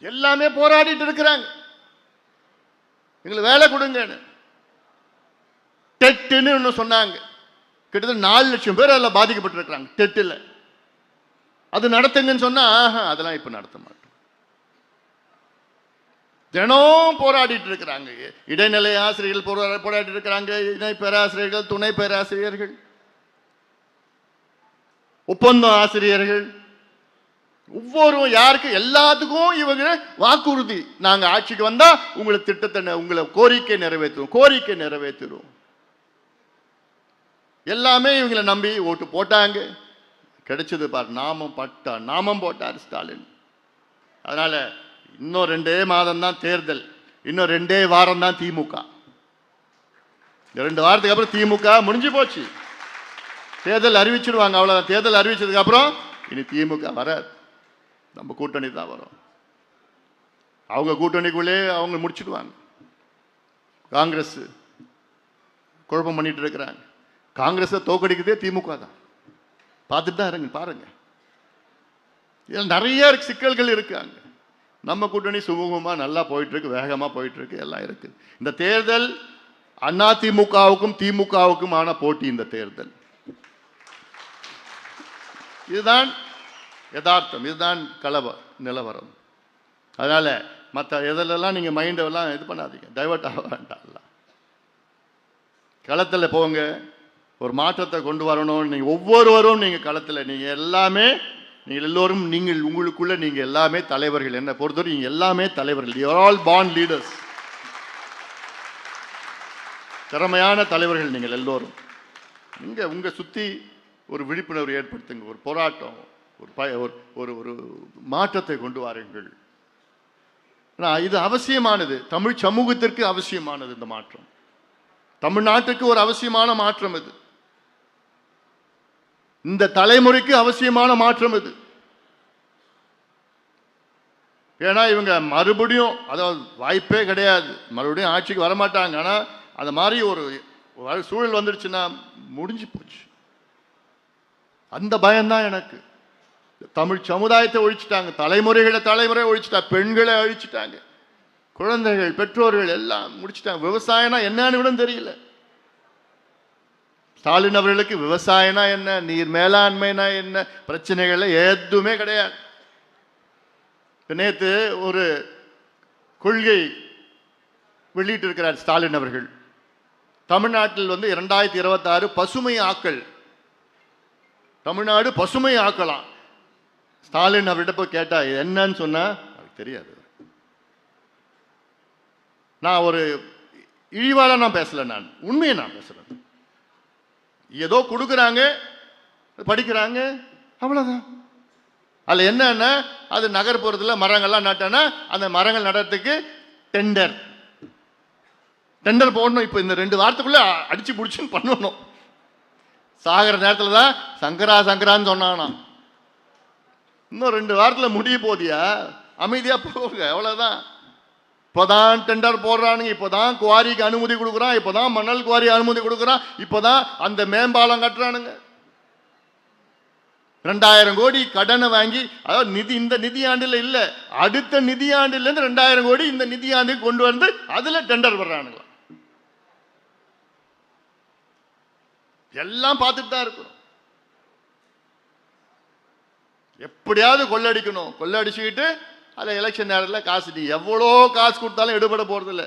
எல்லாமே போராடிட்டு இருக்கிறாங்க, எங்களுக்கு வேலை கொடுங்கன்னு. டெட்டுன்னு ஒன்று சொன்னாங்க, கிட்டத்தட்ட 4,00,000 பேர் அதில் பாதிக்கப்பட்டிருக்கிறாங்க டெட்டில். அது நடத்துங்கன்னு சொன்னா அதெல்லாம் இப்போ நடத்த மாட்டோம். தினம் போராடிட்டு இருக்கிறாங்க. இடைநிலை ஆசிரியர்கள் போராடிட்டு இருக்கிறாங்க, இணை பேராசிரியர்கள், துணை பேராசிரியர்கள், ஒப்பந்த ஆசிரியர்கள், ஒவ்வொரு யாருக்கு எல்லாத்துக்கும் இவங்க வாக்குறுதி, நாங்க ஆட்சிக்கு வந்தா உங்களை திட்டத்தை உங்களை கோரிக்கை நிறைவேற்றுவோம். எல்லாமே இவங்களை நம்பி ஓட்டு போட்டாங்க, கிடைச்சது பார், நாமம் போட்டார் ஸ்டாலின். அதனால இன்னும் 2 மாதம் தான் தேர்தல், இன்னும் 2 வாரம் தான் திமுக. 2 வாரத்துக்கு அப்புறம் திமுக முடிஞ்சு போச்சு, தேர்தல் அறிவிச்சிடுவாங்க, அவ்வளவுதான். தேர்தல் அறிவிச்சதுக்கு அப்புறம் இனி திமுக வராது, நம்ம கூட்டணி தான் வரும். அவங்க கூட்டணிக்குள்ளே அவங்க முடிச்சிடுவாங்க. காங்கிரஸ் குழப்பம் பண்ணிட்டு இருக்கிறாங்க. காங்கிரஸை தோக்கடிக்கிறதே திமுக தான். பார்த்துட்டு தான் இருங்க, பாருங்க. இதில் நிறைய சிக்கல்கள் இருக்காங்க. நம்ம கூட்டணி சுமூகமா நல்லா போயிட்டு இருக்கு, வேகமா போயிட்டு இருக்கு, எல்லாம் இருக்கு. இந்த தேர்தல் அதிமுகவுக்கும் திமுகவுக்குமான போட்டி. இந்த தேர்தல் இதுதான் யதார்த்தம், இதுதான் நிலவரம். அதனால மற்ற எதிலெல்லாம் நீங்க மைண்டெல்லாம் இது பண்ணாதீங்க, டைவர்ட் ஆக வேண்டாம். களத்தில் போங்க, ஒரு மாற்றத்தை கொண்டு வரணும். நீங்க ஒவ்வொருவரும் நீங்க களத்தில், நீங்க எல்லாமே, நீங்கள் எல்லோரும், நீங்கள் உங்களுக்குள்ள நீங்க எல்லாமே தலைவர்கள். என்ன பொறுத்தவரை நீங்க எல்லாமே தலைவர்கள். You are all born leaders. திறமையான தலைவர்கள் நீங்கள் எல்லோரும். நீங்க உங்க சுத்தி ஒரு விழிப்புணர்வு ஏற்படுத்துங்க, ஒரு போராட்டம், ஒரு ஒரு மாற்றத்தை கொண்டு வாருங்கள். இது அவசியமானது, தமிழ் சமூகத்திற்கு அவசியமானது. இந்த மாற்றம் தமிழ்நாட்டுக்கு ஒரு அவசியமான மாற்றம். இது இந்த தலைமுறைக்கு அவசியமான மாற்றம். இது ஏன்னா இவங்க மறுபடியும், அதாவது வாய்ப்பே கிடையாது, மறுபடியும் ஆட்சிக்கு வரமாட்டாங்க. ஆனால் அந்த மாதிரி ஒரு சூழல் வந்துடுச்சுன்னா முடிஞ்சு போச்சு. அந்த பயம்தான் எனக்கு. தமிழ் சமுதாயத்தை ஒழிச்சிட்டாங்க, தலைமுறை ஒழிச்சிட்டாங்க, பெண்களை அழிச்சிட்டாங்க, குழந்தைகள், பெற்றோர்கள் எல்லாம் முடிச்சிட்டாங்க. விவசாயம்னா என்னன்னு கூட தெரியல. ஸ்டாலின் அவர்களுக்கு விவசாயம்னா என்ன, நீர் மேலாண்மைனா என்ன, பிரச்சனைகள் எதுவுமே கிடையாது. நேற்று ஒரு கொள்கை வெளியிட்டு இருக்கிறார் ஸ்டாலின் அவர்கள். தமிழ்நாட்டில் 2026 பசுமை ஆக்கல், தமிழ்நாடு பசுமை ஆக்கலாம். ஸ்டாலின் அவர்கிட்ட போய் கேட்டா என்னன்னு சொன்னா எனக்கு தெரியாது. நான் ஒரு இழிவால நான் பேசல, நான் உண்மையை நான் பேசுறேன். ஏதோ கொடுக்குறாங்க, படிக்கிறாங்க, அவ்வளவுதான். அதுல என்னன்னா, அது நகர்ப்புறத்தில் மரங்கள்லாம் நட்டனா அந்த மரங்கள் நடுறதுக்கு டெண்டர் போடணும். இப்போ இந்த 2 வாரத்துக்குள்ள அடிச்சு பிடிச்சுன்னு பண்ணணும். சாகிற நேரத்தில் தான் சங்கரான்னு சொன்னானா. இன்னும் 2 வாரத்தில் முடிய போதியா, அமைதியா போங்க, அவ்வளவுதான். இப்போதான் டெண்டர் போடுறானுங்க, இப்போதான் குவாரிக்கு அனுமதி கொடுக்குறான், இப்போதான் மணல் குவாரி அனுமதி கொடுக்குறான், இப்போதான் அந்த மேம்பாலம் கட்டுறானுங்க. 2000 கோடி கடனை வாங்கி, அதாவது இந்த நிதியாண்டில் இல்ல, அடுத்த நிதியாண்டில இருந்து 2000 கோடி இந்த நிதியாண்டுக்கு கொண்டு வந்து அதுல டெண்டர் வர்றானுங்க. எல்லாம் பார்த்துட்டு தான் இருக்கிறோம். எப்படியாவது கொள்ளடிக்கணும், கொள்ளடிச்சுக்கிட்டு அதில் எலெக்ஷன் நேரத்தில் காசு, நீ எவ்வளோ காசு கொடுத்தாலும் எடுபட போறது இல்லை.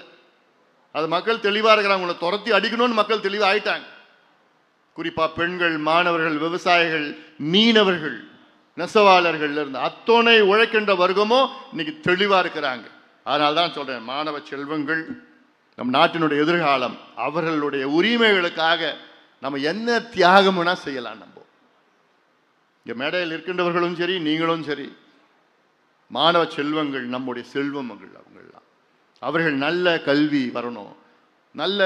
அது மக்கள் தெளிவாக இருக்கிறாங்க. உங்களை துரத்தி அடிக்கணும்னு மக்கள் தெளிவாக ஆயிட்டாங்க. குறிப்பா பெண்கள், மாணவர்கள், விவசாயிகள், மீனவர்கள், நெசவாளர்கள் இருந்து அத்தனை உழைக்கின்ற வர்க்கமும் இன்னைக்கு தெளிவா இருக்கிறாங்க. அதனால தான் சொல்றேன், மாணவ செல்வங்கள் நம் நாட்டினுடைய எதிர்காலம். அவர்களுடைய உரிமைகளுக்காக நம்ம என்ன தியாகம் வேணா செய்யலாம். நம்ம இங்க மேடையில் இருக்கின்றவர்களும் சரி, நீங்களும் சரி, மாணவ செல்வங்கள் நம்முடைய செல்வங்கள். அவங்கெல்லாம் அவர்கள் நல்ல கல்வி வரணும், நல்ல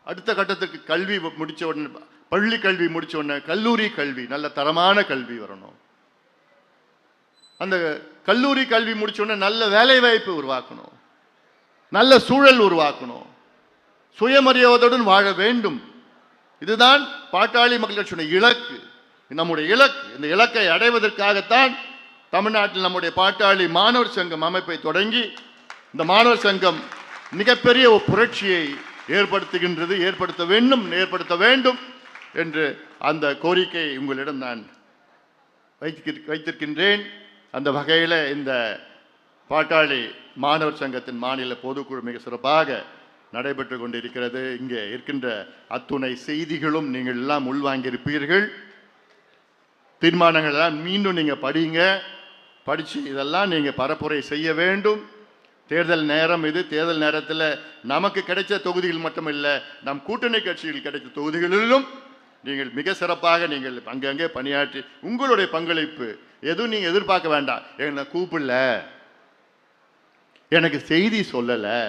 அடுத்த கட்டத்துக்கு கல்வி முடிச்ச உடனே, பள்ளி கல்வி முடிச்ச உடனே கல்லூரி கல்வி, நல்ல தரமான கல்வி வரணும். அந்த கல்லூரி கல்வி முடிச்ச உடனே நல்ல வேலை வாய்ப்பு உருவாக்கணும், நல்ல சூழல் உருவாக்கணும், சுயமரியாதையுடன் வாழ வேண்டும். இதுதான் பாட்டாளி மக்கள் கட்சியுடைய இலக்கு, நம்முடைய இலக்கு. இந்த இலக்கை அடைவதற்காகத்தான் தமிழ்நாட்டில் நம்முடைய பாட்டாளி மாணவர் சங்கம் அமைப்பை தொடங்கி, இந்த மாணவர் சங்கம் மிகப்பெரிய ஒரு புரட்சியை ஏற்படுத்துகின்றது, ஏற்படுத்த வேண்டும் என்று அந்த கோரிக்கை உங்களிடம் நான் வைத்திருக்கின்றேன். அந்த வகையில் இந்த பாட்டாளி மாணவர் சங்கத்தின் மாநில பொதுக்குழு மிக சிறப்பாக நடைபெற்று கொண்டிருக்கிறது. இங்கே இருக்கின்ற அத்துணை செய்திகளும் நீங்கள் எல்லாம் உள்வாங்கியிருப்பீர்கள். தீர்மானங்கள் எல்லாம் மீண்டும் நீங்க படிங்க, படிச்சு இதெல்லாம் நீங்க பரப்புரை செய்ய வேண்டும். தேர்தல் நேரம் இது. தேர்தல் நேரத்தில் நமக்கு கிடைச்ச தொகுதிகள் மட்டுமில்லை, நம் கூட்டணி கட்சிகள் கிடைத்த தொகுதிகளிலும் நீங்கள் மிக சிறப்பாக நீங்கள் அங்கங்கே பணியாற்றி உங்களுடைய பங்களிப்பு எதுவும் நீங்க எதிர்பார்க்க வேண்டாம். என்னை கூப்பிடல, எனக்கு செய்தி சொல்லலை,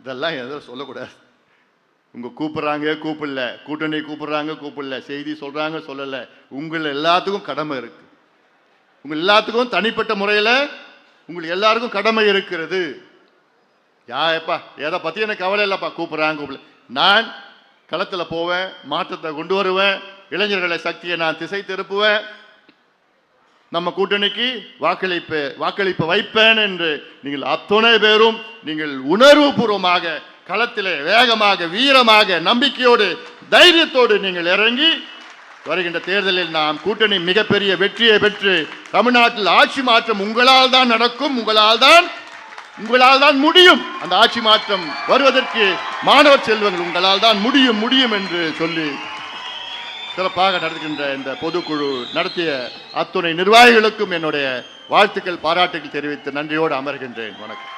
இதெல்லாம் எதுவும் சொல்லக்கூடாது. உங்க கூப்பிடுறாங்க கூப்பிடல, கூட்டணி கூப்பிடுறாங்க கூப்பிடல, செய்தி சொல்றாங்க சொல்லலை, உங்கள் எல்லாத்துக்கும் கடமை இருக்கு. உங்க எல்லாத்துக்கும் தனிப்பட்ட முறையில் உங்களுக்கு எல்லாருக்கும் கடமை இருக்கிறது. எப்பா எதை பத்தி எனக்கு கவலை இல்லப்பா, கூப்பிடுறாங்க. நான் களத்தில் போவேன், மாற்றத்தை கொண்டு வருவேன், இளைஞர்களை சக்தியை நான் திசை திருப்புவேன், நம்ம கூட்டணிக்கு வாக்களிப்பு வைப்பேன் என்று நீங்கள் அத்துணை பேரும் நீங்கள் உணர்வு பூர்வமாக களத்திலே வேகமாக வீரமாக நம்பிக்கையோடு தைரியத்தோடு நீங்கள் இறங்கி வருகின்ற தேர்தலில் நாம் கூட்டணி மிகப்பெரிய வெற்றியை பெற்று தமிழ்நாட்டில் ஆட்சி மாற்றம் உங்களால் தான் நடக்கும், உங்களால் தான் முடியும். அந்த ஆட்சி மாற்றம் வருவதற்கு மாணவர் செல்வங்கள் உங்களால் தான் முடியும் என்று சொல்லி சிறப்பாக நடத்துகின்ற இந்த பொதுக்குழு நடத்திய அத்துணை நிர்வாகிகளுக்கும் என்னுடைய வாழ்த்துக்கள் பாராட்டுகள் தெரிவித்து நன்றியோடு அமர்கின்றேன். வணக்கம்.